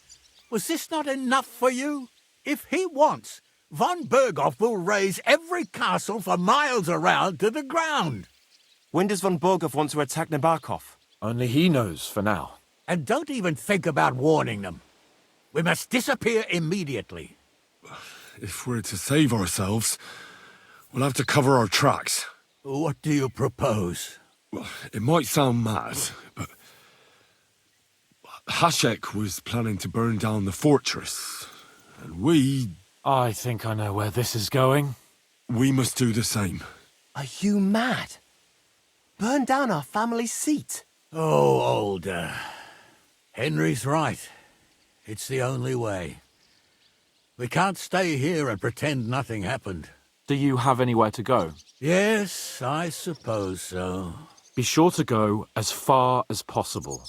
Was this not enough for you? If he wants, von Berghoff will raise every castle for miles around to the ground. When does von Berghoff want to attack Nabokov? Only he knows for now. And don't even think about warning them. We must disappear immediately. If we're to save ourselves, we'll have to cover our tracks. What do you propose? Well, it might sound mad, but Hashek was planning to burn down the fortress, and we... I think I know where this is going. We must do the same. Are you mad? Burn down our family seat? Oh, Older. Henry's right. It's the only way. We can't stay here and pretend nothing happened. Do you have anywhere to go? Yes, I suppose so. Be sure to go as far as possible.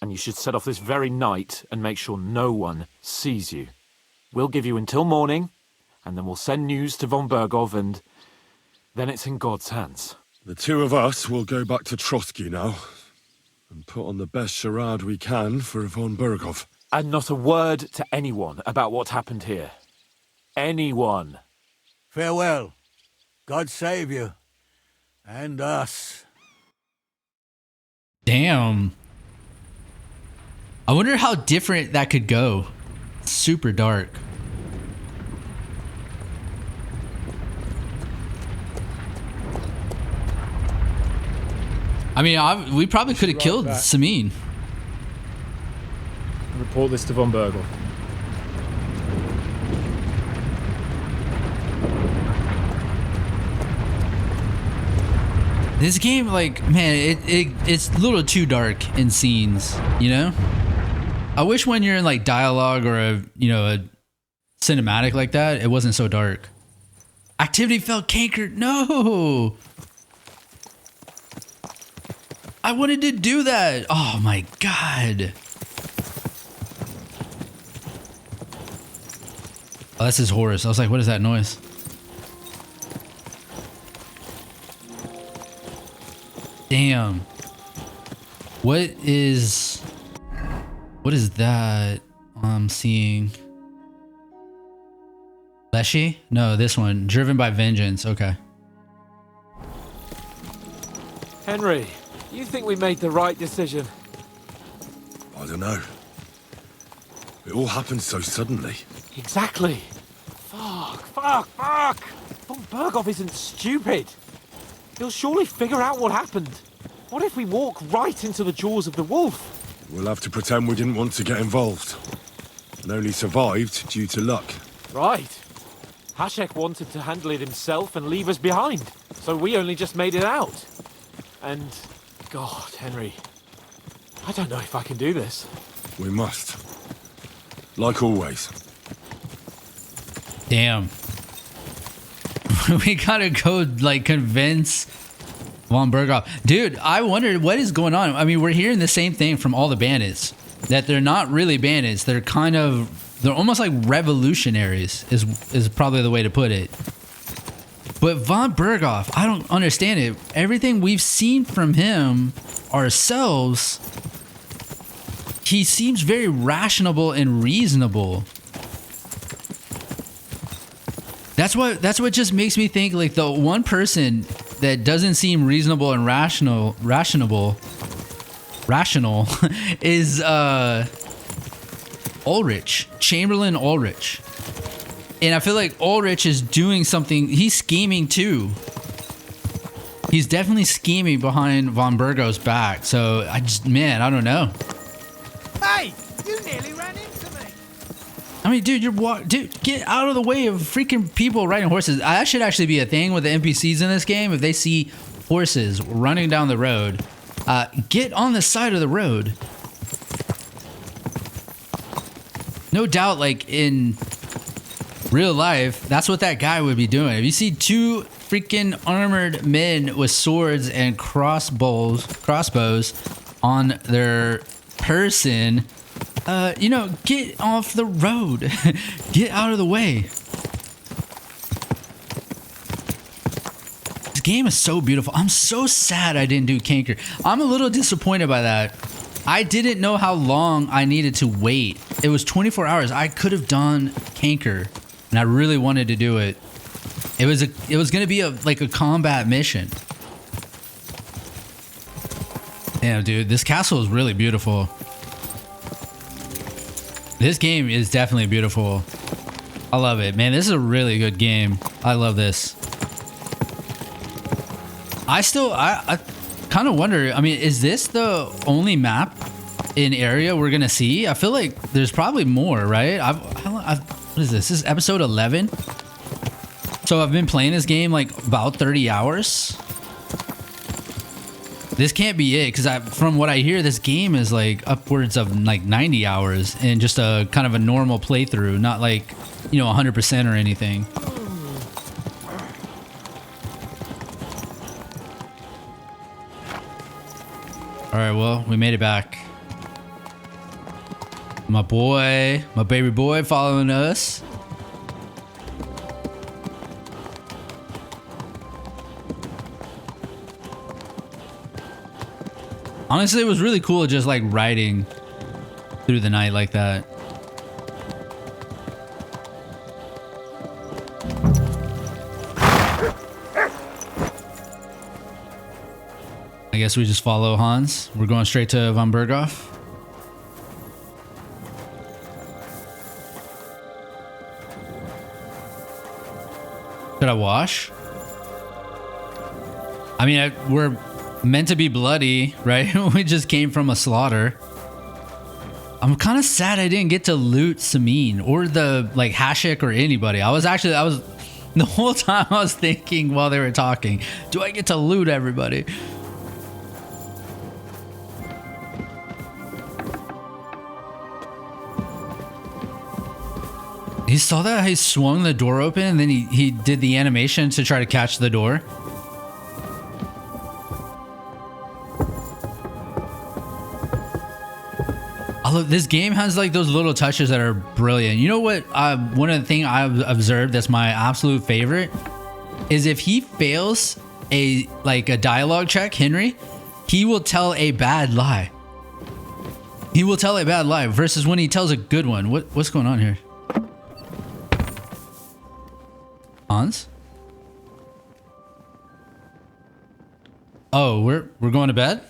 And you should set off this very night and make sure no one sees you. We'll give you until morning, and then we'll send news to von Berghoff, and then it's in God's hands. The two of us will go back to Trotsky now, and put on the best charade we can for von Berghoff. And not a word to anyone about what happened here. Anyone. Farewell. God save you. And us. Damn. I wonder how different that could go. Super dark. I mean, we probably could have killed Samin. Report this to von Berghoff. This game, like, man, it's a little too dark in scenes, you know? I wish when you're in like dialogue or a cinematic like that, it wasn't so dark. Activity felt cankered. No. I wanted to do that. Oh my god. Oh, that's his horse. I was like, what is that noise? Damn. What is that I'm seeing? Leshy? No, this one. Driven by Vengeance. Okay. Henry, you think we made the right decision? I don't know. It all happened so suddenly. Exactly. Fuck. Von Berghoff isn't stupid. He'll surely figure out what happened. What if we walk right into the jaws of the wolf? We'll have to pretend we didn't want to get involved. And only survived due to luck. Right. Hashek wanted to handle it himself and leave us behind. So we only just made it out. And, God, Henry, I don't know if I can do this. We must. Like always. Damn. We gotta go, like, convince von Berghoff. Dude, I wondered what is going on. I mean, we're hearing the same thing from all the bandits. That they're not really bandits. They're they're almost like revolutionaries is probably the way to put it. But von Berghoff, I don't understand it. Everything we've seen from him ourselves, he seems very rational and reasonable. That's what just makes me think like the one person that doesn't seem reasonable and rational is Ulrich, Chamberlain Ulrich. And I feel like Ulrich is doing something. He's scheming too. He's definitely scheming behind von Berghoff's back. So I don't know. Hey, you nearly ran into me. I mean, dude, get out of the way of freaking people riding horses. That should actually be a thing with the NPCs in this game. If they see horses running down the road, get on the side of the road. No doubt, like in real life, that's what that guy would be doing. If you see two freaking armored men with swords and crossbows on their person, get off the road. Get out of the way. This game is so beautiful. I'm so sad I didn't do Canker. I'm a little disappointed by that. I didn't know how long I needed to wait. It was 24 hours. I could have done Canker, and I really wanted to do it. It was going to be a combat mission. Damn, dude, this castle is really beautiful. This game is definitely beautiful. I love it, man. This is a really good game. I love this. I kind of wonder, I mean, is this the only map in area we're gonna see? I feel like there's probably more, right? What is this? This is episode 11. So I've been playing this game like about 30 hours. This can't be it, because from what I hear, this game is like upwards of like 90 hours in just a kind of a normal playthrough, not like, 100% or anything. All right, well, we made it back. My baby boy following us. Honestly, it was really cool just like riding through the night like that. I guess we just follow Hans. We're going straight to von Berghoff. I wash? I mean, we're meant to be bloody, right? We just came from a slaughter. I'm kind of sad I didn't get to loot Samin or the like Hashik or anybody. I was the whole time I was thinking while they were talking, do I get to loot everybody? He saw that he swung the door open and then he did the animation to try to catch the door. This game has like those little touches that are brilliant. You know what? One of the things I've observed that's my absolute favorite is if he fails a dialogue check, Henry, he will tell a bad lie. He will tell a bad lie versus when he tells a good one. What's going on here? Hans? Oh, we're going to bed?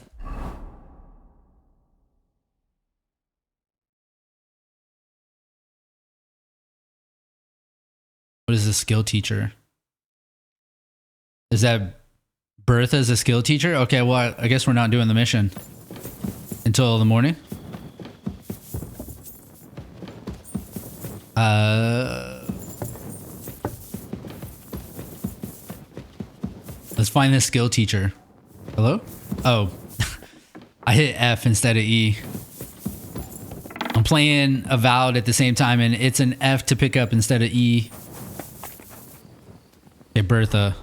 What is a skill teacher? Is that Bertha's a skill teacher? Okay, well, I guess we're not doing the mission until the morning. Let's find this skill teacher. Hello? Oh, I hit F instead of E. I'm playing Avowed at the same time, and it's an F to pick up instead of E. Okay, Bertha.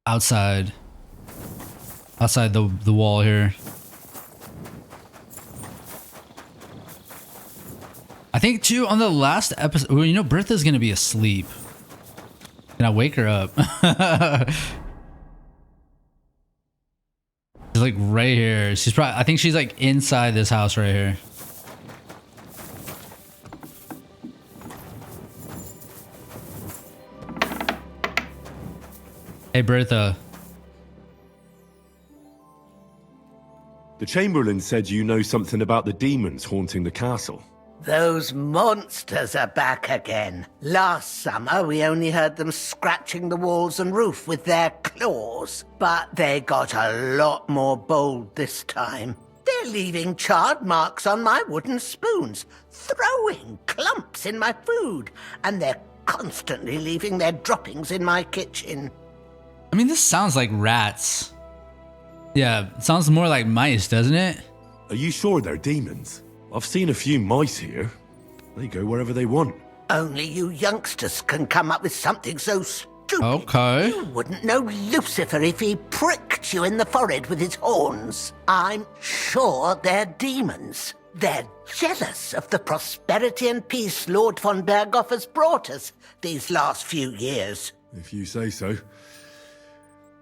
Outside the wall here. I think too on the last episode, well, you know, Bertha's gonna be asleep. Can I wake her up? She's like right here. She's probably, I think she's like inside this house right here. Hey, Bertha. The Chamberlain said you know something about the demons haunting the castle. Those monsters are back again. Last summer, we only heard them scratching the walls and roof with their claws. But they got a lot more bold this time. They're leaving charred marks on my wooden spoons, throwing clumps in my food, and they're constantly leaving their droppings in my kitchen. I mean, this sounds like rats. Yeah, it sounds more like mice, doesn't it? Are you sure they're demons? I've seen a few mice here. They go wherever they want. Only you youngsters can come up with something so stupid. Okay. You wouldn't know Lucifer if he pricked you in the forehead with his horns. I'm sure they're demons. They're jealous of the prosperity and peace Lord von Berghoff has brought us these last few years. If you say so.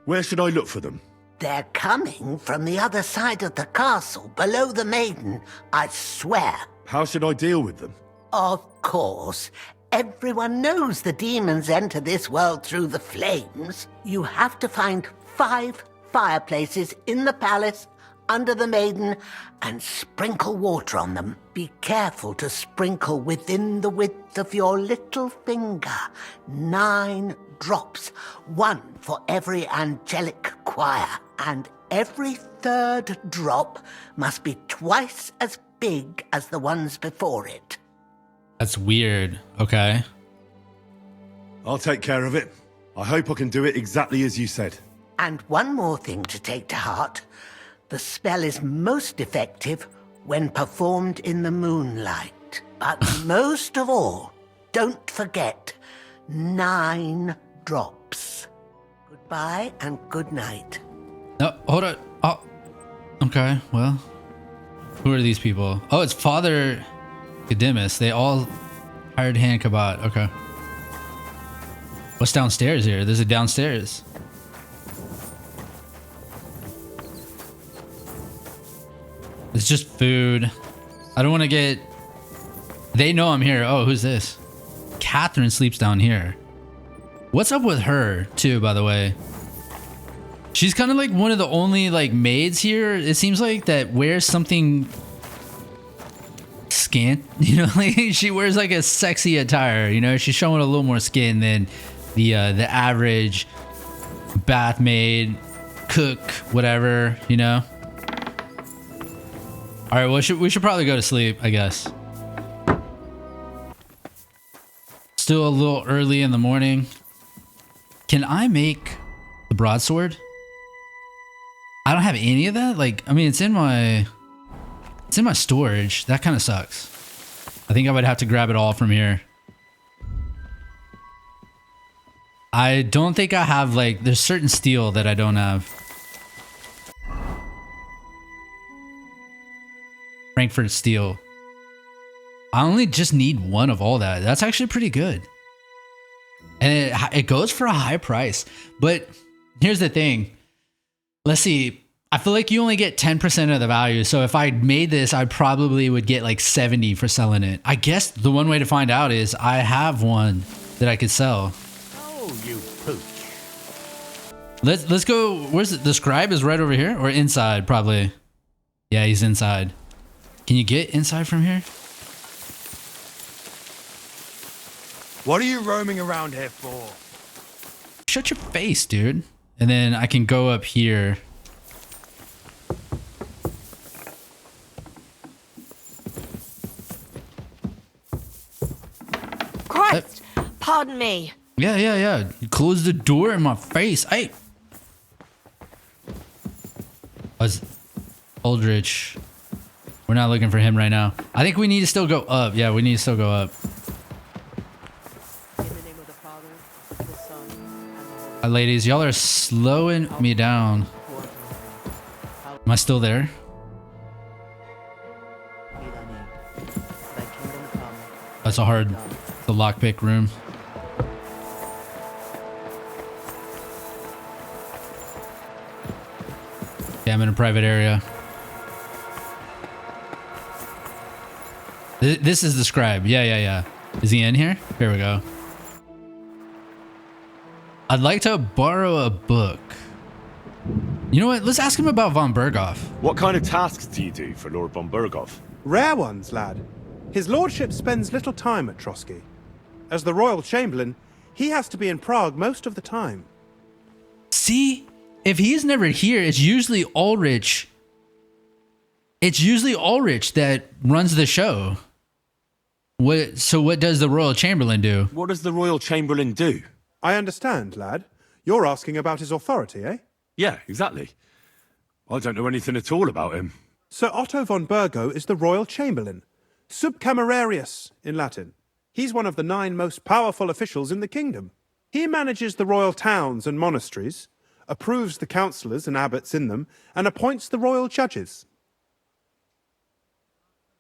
Where should I look for them? They're coming from the other side of the castle, below the maiden, I swear. How should I deal with them? Of course. Everyone knows the demons enter this world through the flames. You have to find 5 fireplaces in the palace, under the maiden, and sprinkle water on them. Be careful to sprinkle within the width of your little finger. 9 drops, 1 for every angelic choir, and every 3rd drop must be twice as big as the ones before it. That's weird. Okay. I'll take care of it. I hope I can do it exactly as you said. And one more thing to take to heart. The spell is most effective when performed in the moonlight. But most of all, don't forget, 9 drops. Goodbye and good night. No, hold on. Oh, okay. Well, who are these people? Oh, it's Father Gedimus. They all hired hand Kabat. Okay. What's downstairs here? There's a downstairs. It's just food. I don't want to get... They know I'm here. Oh, who's this? Catherine sleeps down here. What's up with her, too, by the way? She's kind of like one of the only, like, maids here, it seems like, that wears something scant. You know, like she wears like a sexy attire. You know, she's showing a little more skin than the average bath maid, cook, whatever. You know. All right, well, we should probably go to sleep, I guess. Still a little early in the morning. Can I make the broadsword? I don't have any of that. Like, I mean, it's in my storage. That kind of sucks. I think I would have to grab it all from here. I don't think I have, like, there's certain steel that I don't have. Frankfurt steel. I only just need one of all that. That's actually pretty good. And it goes for a high price. But here's the thing. Let's see. I feel like you only get 10% of the value. So if I made this, I probably would get like 70 for selling it. I guess the one way to find out is I have one that I could sell. Oh, you pooch. Let's go. Where's it? The scribe is right over here or inside probably. Yeah, he's inside. Can you get inside from here? What are you roaming around here for? Shut your face, dude. And then I can go up here. Christ! Pardon me. Yeah. You closed the door in my face. Hey. Aldrich. We're not looking for him right now. I think we need to still go up. Yeah, we need to still go up. Ladies, y'all are slowing me down. Am I still there? That's a hard, the lockpick room. Yeah, I'm in a private area. This is the scribe. Yeah. Is he in here? Here we go. I'd like to borrow a book. You know what? Let's ask him about von Berghoff. What kind of tasks do you do for Lord von Berghoff? Rare ones, lad. His lordship spends little time at Trotsky. As the royal chamberlain, he has to be in Prague most of the time. See? If he's never here, it's usually Ulrich. It's usually Ulrich that runs the show. So what does the royal chamberlain do? What does the royal chamberlain do? I understand, lad. You're asking about his authority, eh? Yeah, exactly. I don't know anything at all about him. Sir Otto von Bergo is the royal chamberlain, subcamerarius in Latin. He's one of the 9 most powerful officials in the kingdom. He manages the royal towns and monasteries, approves the councillors and abbots in them, and appoints the royal judges.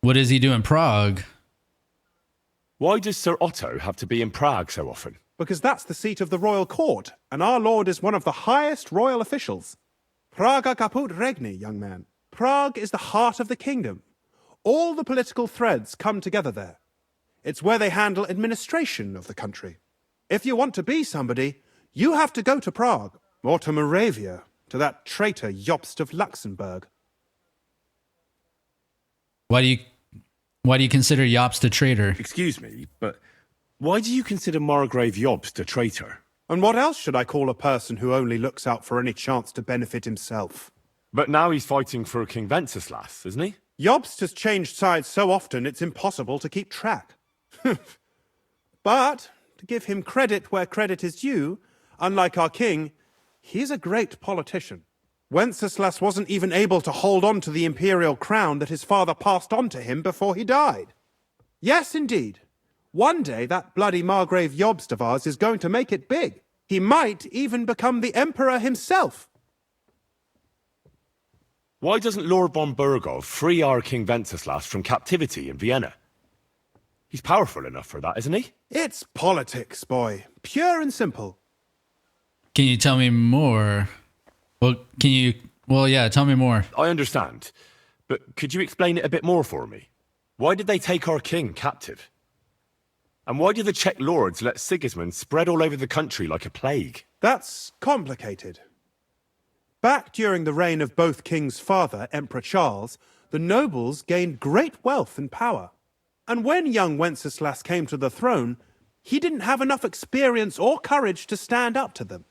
What does he do in Prague? Why does Sir Otto have to be in Prague so often? Because that's the seat of the royal court, and our lord is one of the highest royal officials. Praga caput regni, young man. Prague is the heart of the kingdom. All the political threads come together there. It's where they handle administration of the country. If you want to be somebody, you have to go to Prague, or to Moravia, to that traitor Jobst of Luxembourg. Why do you consider Jobst a traitor? Excuse me, but why do you consider Margrave Jobst a traitor? And what else should I call a person who only looks out for any chance to benefit himself? But now he's fighting for King Wenceslas, isn't he? Jobst has changed sides so often it's impossible to keep track. But, to give him credit where credit is due, unlike our king, he's a great politician. Wenceslas wasn't even able to hold on to the imperial crown that his father passed on to him before he died. Yes, indeed. One day that bloody Margrave Jobst of ours is going to make it big. He might even become the emperor himself. Why doesn't Lord von Berghoff free our King Wenceslas from captivity in Vienna? He's powerful enough for that, isn't he? It's politics, boy. Pure and simple. Can you tell me more? Well, yeah, tell me more. I understand, but could you explain it a bit more for me? Why did they take our king captive? And why do the Czech lords let Sigismund spread all over the country like a plague? That's complicated. Back during the reign of both King's father, Emperor Charles, the nobles gained great wealth and power. And when young Wenceslas came to the throne, he didn't have enough experience or courage to stand up to them.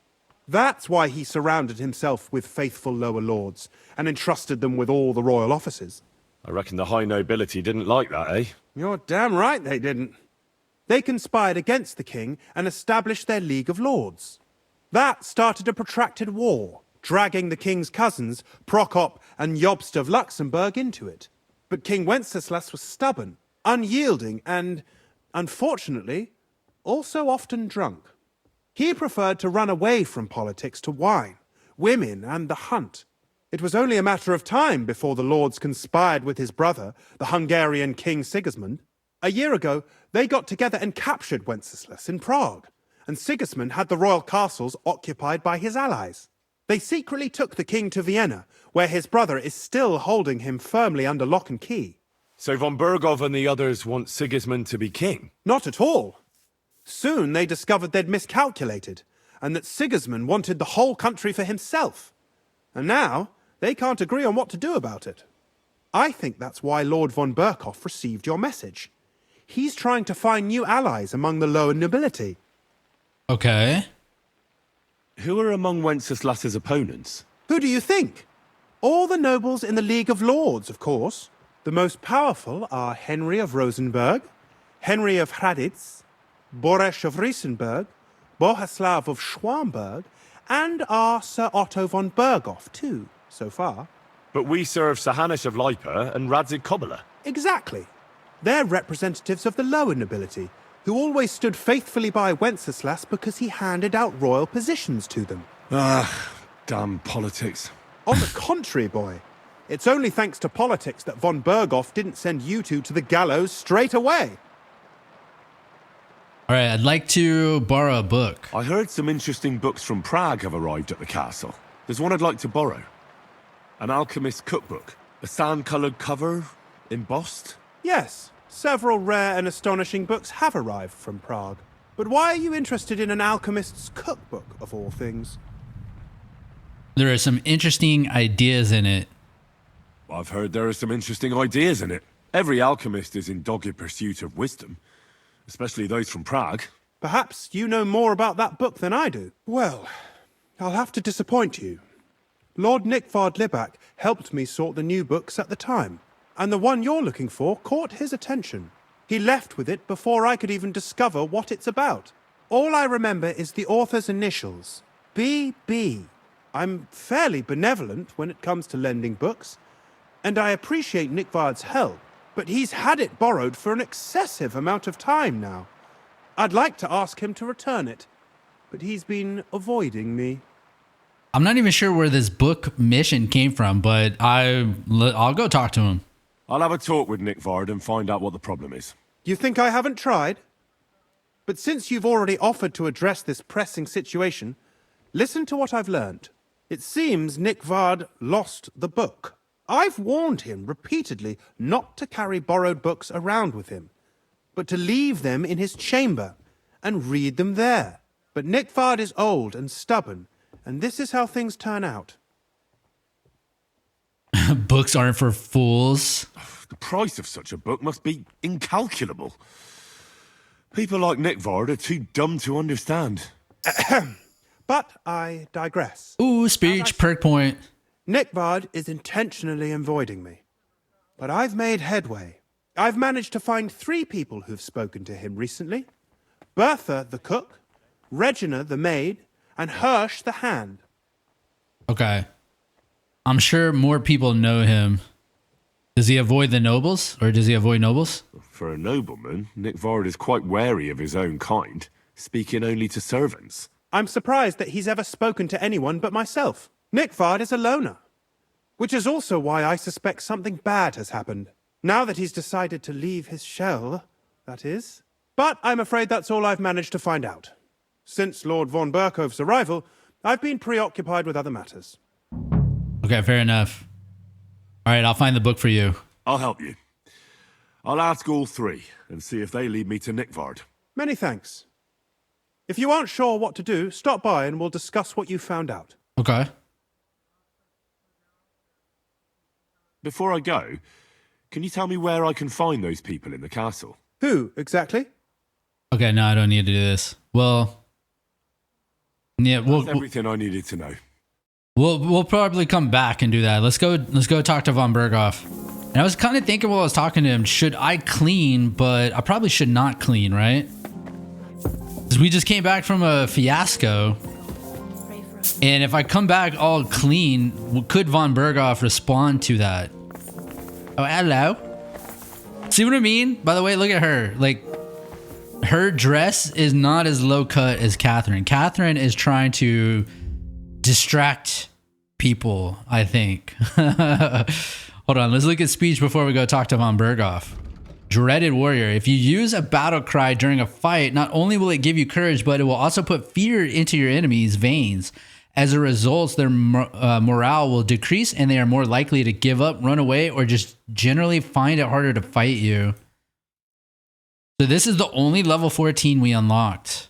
That's why he surrounded himself with faithful lower lords and entrusted them with all the royal offices. I reckon the high nobility didn't like that, eh? You're damn right they didn't. They conspired against the king and established their League of Lords. That started a protracted war, dragging the king's cousins, Prokop and Jobst of Luxembourg, into it. But King Wenceslas was stubborn, unyielding, and, unfortunately, also often drunk. He preferred to run away from politics to wine, women, and the hunt. It was only a matter of time before the lords conspired with his brother, the Hungarian King Sigismund. A year ago, they got together and captured Wenceslas in Prague, and Sigismund had the royal castles occupied by his allies. They secretly took the king to Vienna, where his brother is still holding him firmly under lock and key. So von Bergov and the others want Sigismund to be king? Not at all. Soon they discovered they'd miscalculated, and that Sigismund wanted the whole country for himself. And now, they can't agree on what to do about it. I think that's why Lord von Berkhoff received your message. He's trying to find new allies among the lower nobility. Okay. Who are among Wenceslas's opponents? Who do you think? All the nobles in the League of Lords, of course. The most powerful are Henry of Rosenberg, Henry of Hraditz, Boresh of Riesenberg, Bohuslav of Schwamberg, and our Sir Otto von Berghoff, too, so far. But we serve Sahanis of Lipa and Radzig Kobyla. Exactly. They're representatives of the lower nobility, who always stood faithfully by Wenceslas because he handed out royal positions to them. Ah, damn politics. On the contrary, boy. It's only thanks to politics that von Berghoff didn't send you two to the gallows straight away. All right, I'd like to borrow a book. I heard some interesting books from Prague have arrived at the castle. There's one I'd like to borrow. An alchemist's cookbook. A sand-coloured cover, embossed. Yes, several rare and astonishing books have arrived from Prague. But why are you interested in an alchemist's cookbook, of all things? There are some interesting ideas in it. I've heard there are some interesting ideas in it. Every alchemist is in dogged pursuit of wisdom, especially those from Prague. Perhaps you know more about that book than I do. Well, I'll have to disappoint you. Lord Nickvard Libak helped me sort the new books at the time, and the one you're looking for caught his attention. He left with it before I could even discover what it's about. All I remember is the author's initials, B.B. I'm fairly benevolent when it comes to lending books, and I appreciate Nickvard's help, but he's had it borrowed for an excessive amount of time now. I'd like to ask him to return it, but he's been avoiding me. I'm not even sure where this book mission came from, but I'll go talk to him. I'll have a talk with Nickvard and find out what the problem is. You think I haven't tried? But since you've already offered to address this pressing situation, listen to what I've learned. It seems Nickvard lost the book. I've warned him repeatedly not to carry borrowed books around with him, but to leave them in his chamber and read them there. But Nickvard is old and stubborn, and this is how things turn out. Books aren't for fools. The price of such a book must be incalculable. People like Nickvard are too dumb to understand. But I digress. Ooh, speech, perk point. Nickvard is intentionally avoiding me. But I've made headway. I've managed to find 3 people who've spoken to him recently. Bertha, the cook, Regina, the maid, and Hirsch, the hand. Okay. I'm sure more people know him. Does he avoid the nobles, or does he avoid nobles? For a nobleman, Nickvard is quite wary of his own kind, speaking only to servants. I'm surprised that he's ever spoken to anyone but myself. Nickvard is a loner, which is also why I suspect something bad has happened. Now that he's decided to leave his shell, that is. But I'm afraid that's all I've managed to find out. Since Lord von Berkhoff's arrival, I've been preoccupied with other matters. Okay, fair enough. All right, I'll find the book for you. I'll help you. I'll ask all 3 and see if they lead me to Nickvard. Many thanks. If you aren't sure what to do, stop by and we'll discuss what you found out. Okay. Before I go, Can you tell me where I can find those people in the castle? Who, exactly? Okay, no, I don't need to do this. Well, yeah, That's everything I needed to know. We'll probably come back and do that. Let's go talk to von Berghoff. And I was kind of thinking while I was talking to him, should I clean? But I probably should not clean, right? Because we just came back from a fiasco. And if I come back all clean, could von Berghoff respond to that? Oh, hello. See what I mean? By the way, look at her. Like, her dress is not as low cut as Catherine. Catherine is trying to distract people, I think. Hold on, let's look at speech before we go talk to von Berghoff. Dreaded warrior. If you use a battle cry during a fight, not only will it give you courage, but it will also put fear into your enemies' veins. As a result, their morale will decrease and they are more likely to give up, run away, or just generally find it harder to fight you. So this is the only level 14 we unlocked.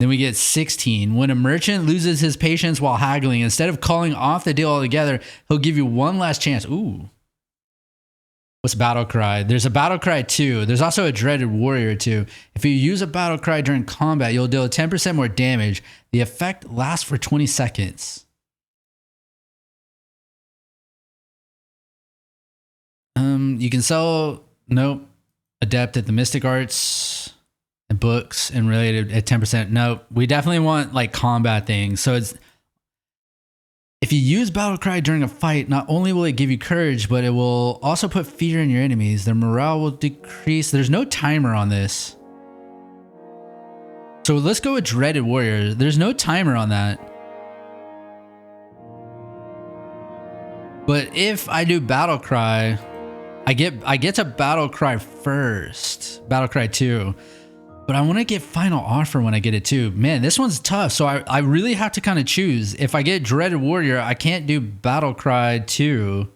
Then we get 16. When a merchant loses his patience while haggling, instead of calling off the deal altogether, he'll give you one last chance. Ooh. What's battle cry? There's a battle cry 2. There's also a dreaded warrior 2. If you use a battle cry during combat, you'll deal 10% more damage. The effect lasts for 20 seconds. You can sell, nope, adept at the mystic arts and books and related at 10%. Nope, we definitely want like combat things. So it's, if you use battle cry during a fight, not only will it give you courage, but it will also put fear in your enemies. Their morale will decrease. There's no timer on this. So let's go with dreaded warrior. There's no timer on that. But if I do battle cry, I get to battle cry first, battle cry 2. But I want to get final offer when I get it too. Man, this one's tough. So I really have to kind of choose. If I get dreaded warrior, I can't do battle cry 2.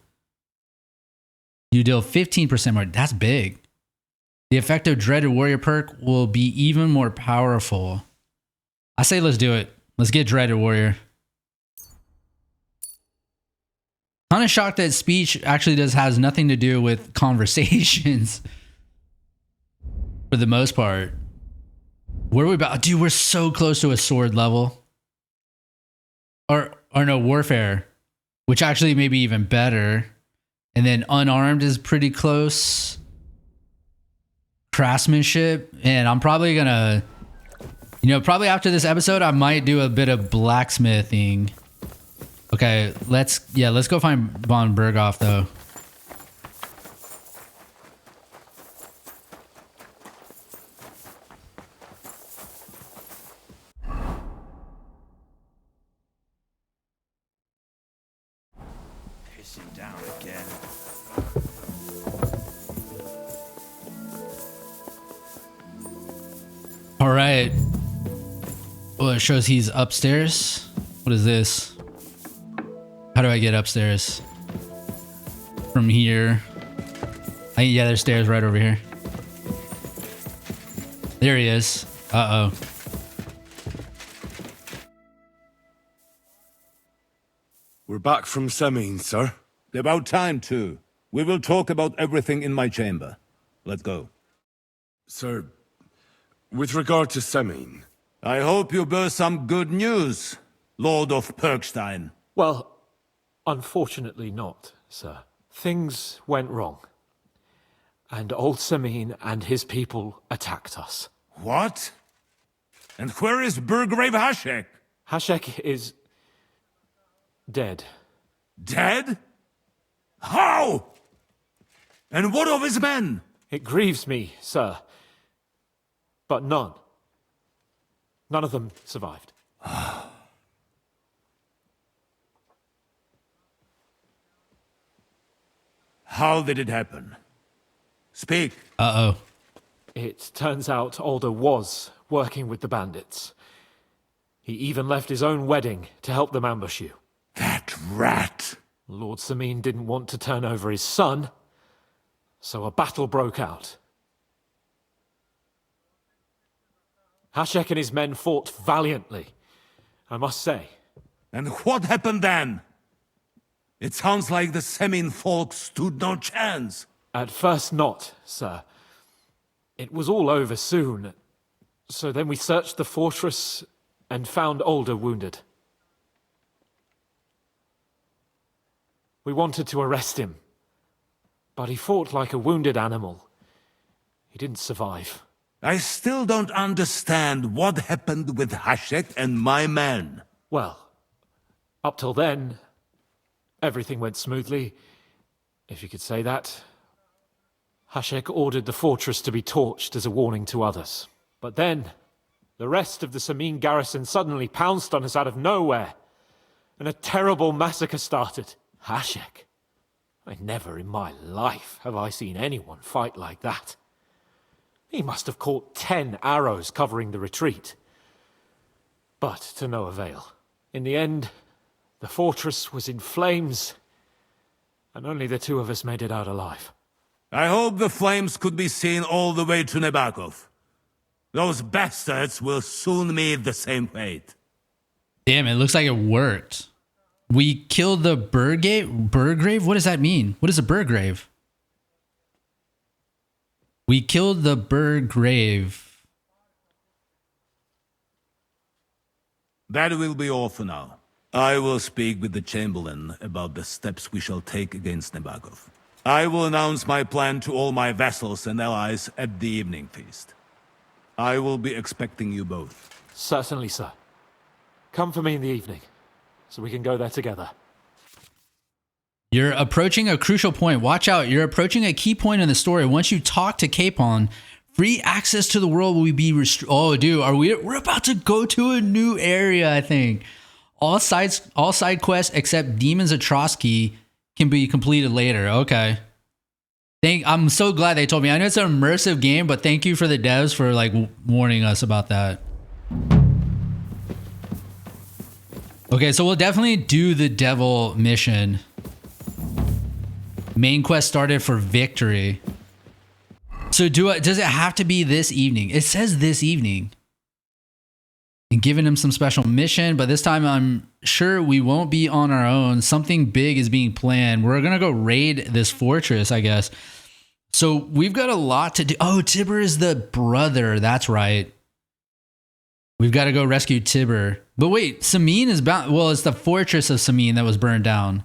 You deal 15% more. That's big. The effect of dreaded warrior perk will be even more powerful. I say let's do it. Let's get dreaded warrior. Kind of shocked that speech actually has nothing to do with conversations for the most part. Where are we about? Dude, we're so close to a sword level. Or no, warfare, which actually may be even better. And then unarmed is pretty close. Craftsmanship. And I'm probably gonna, probably after this episode, I might do a bit of blacksmithing. Okay, let's go find von Berghoff though. Pissing down again. All right. Well, it shows he's upstairs. What is this? How do I get upstairs? From here. Yeah, there's stairs right over here. There he is. Uh-oh. We're back from Semine, sir. About time, too. We will talk about everything in my chamber. Let's go. Sir, with regard to Semine... I hope you bear some good news, Lord of Perkstein. Well, unfortunately not, sir. Things went wrong. And old Semine and his people attacked us. What? And where is Burgrave Hashek? Hashek is... dead. Dead? How? And what of his men? It grieves me, sir. But none of them survived. How did it happen? Speak. Uh-oh. It turns out Alder was working with the bandits. He even left his own wedding to help them ambush you. That rat! Lord Semine didn't want to turn over his son, so a battle broke out. Hashek and his men fought valiantly, I must say. And what happened then? It sounds like the Semin folk stood no chance. At first not, sir. It was all over soon. So then we searched the fortress and found Older wounded. We wanted to arrest him, but he fought like a wounded animal. He didn't survive. I still don't understand what happened with Hashek and my men. Well, up till then, everything went smoothly, if you could say that. Hashek ordered the fortress to be torched as a warning to others. But then, the rest of the Samin garrison suddenly pounced on us out of nowhere, and a terrible massacre started. Hashek? Never in my life have I seen anyone fight like that. He must have caught 10 arrows covering the retreat. But to no avail. In the end, the fortress was in flames, and only the two of us made it out alive. I hope the flames could be seen all the way to Nebakov. Those bastards will soon meet the same fate. Damn, it looks like it worked. We killed the Burgrave? What does that mean? What is a Burgrave? We killed the Burgrave. That will be all for now. I will speak with the Chamberlain about the steps we shall take against Nebakov. I will announce my plan to all my vassals and allies at the evening feast. I will be expecting you both. Certainly, sir. Come for me in the evening, so we can go there together. You're approaching a crucial point. Watch out. You're approaching a key point in the story. Once you talk to Capon, free access to the world will be restricted. Oh, dude, we're about to go to a new area, I think. All side quests except Demon's Atrocity can be completed later. Okay. I'm so glad they told me. I know it's an immersive game, but thank you for the devs for like warning us about that. Okay, so we'll definitely do the devil mission. Main quest started for victory. So does it have to be this evening? It says this evening. And giving him some special mission, but this time I'm sure we won't be on our own. Something big is being planned. We're gonna go raid this fortress, I guess. So we've got a lot to do. Oh, Tibber is the brother. That's right. We've got to go rescue Tibber. But wait, Samin is bound. Well, it's the fortress of Samin that was burned down.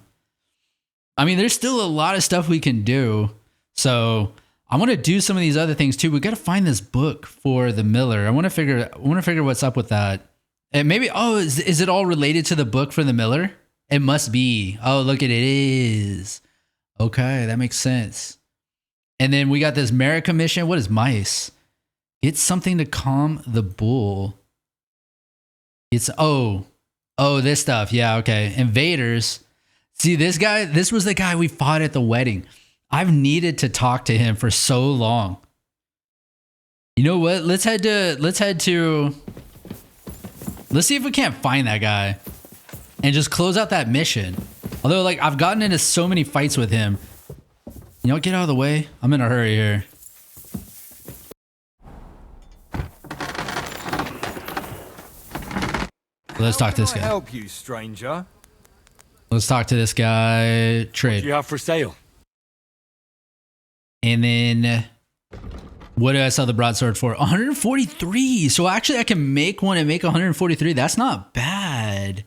I mean, there's still a lot of stuff we can do. So I want to do some of these other things too. We got to find this book for the miller. I want to figure what's up with that. And maybe, is it all related to the book for the miller? It must be. Oh, look at it is. Okay, that makes sense. And then we got this America mission. What is mice? It's something to calm the bull. It's, this stuff. Yeah, okay. Invaders. See, this guy, this was the guy we fought at the wedding. I've needed to talk to him for so long. You know what? Let's see if we can't find that guy and just close out that mission. Although, like, I've gotten into so many fights with him. You know, get out of the way. I'm in a hurry here. Let's talk to this guy. Help you, stranger. Let's talk to this guy. Trade. What do you have for sale? And then, what do I sell the broadsword for? 143. So actually, I can make one and make 143. That's not bad.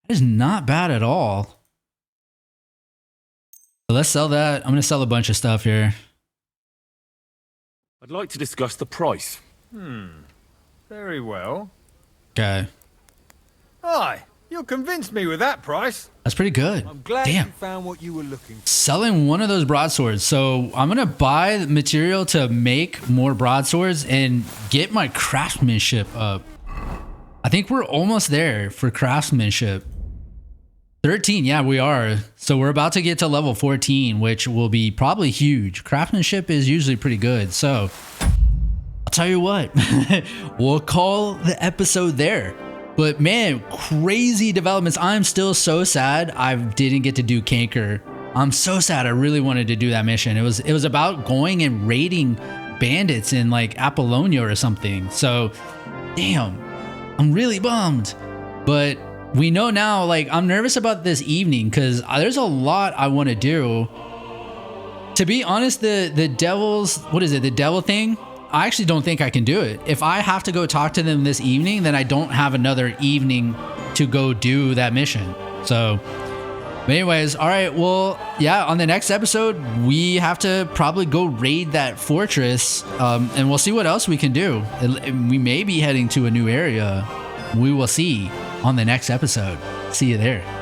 That is not bad at all. So let's sell that. I'm going to sell a bunch of stuff here. I'd like to discuss the price. Very well. Okay. Aye, you convinced me with that price. That's pretty good. I'm glad Damn. you found what you were looking for. Selling one of those broadswords. So I'm going to buy the material to make more broadswords and get my craftsmanship up. I think we're almost there for craftsmanship. 13, yeah, we are. So we're about to get to level 14, which will be probably huge. Craftsmanship is usually pretty good. So I'll tell you what, we'll call the episode there. But man, crazy developments. I'm still so sad I didn't get to do Canker. I'm so sad. I really wanted to do that mission. It was about going and raiding bandits in like Apollonia or something. So damn, I'm really bummed. But we know now, like, I'm nervous about this evening because there's a lot I want to do. To be honest, the devil's, what is it, the devil thing? I actually don't think I can do it. If I have to go talk to them this evening, then I don't have another evening to go do that mission. So, but anyways, all right, well, yeah, on the next episode, we have to probably go raid that fortress, and we'll see what else we can do. We may be heading to a new area. We will see on the next episode. See you there.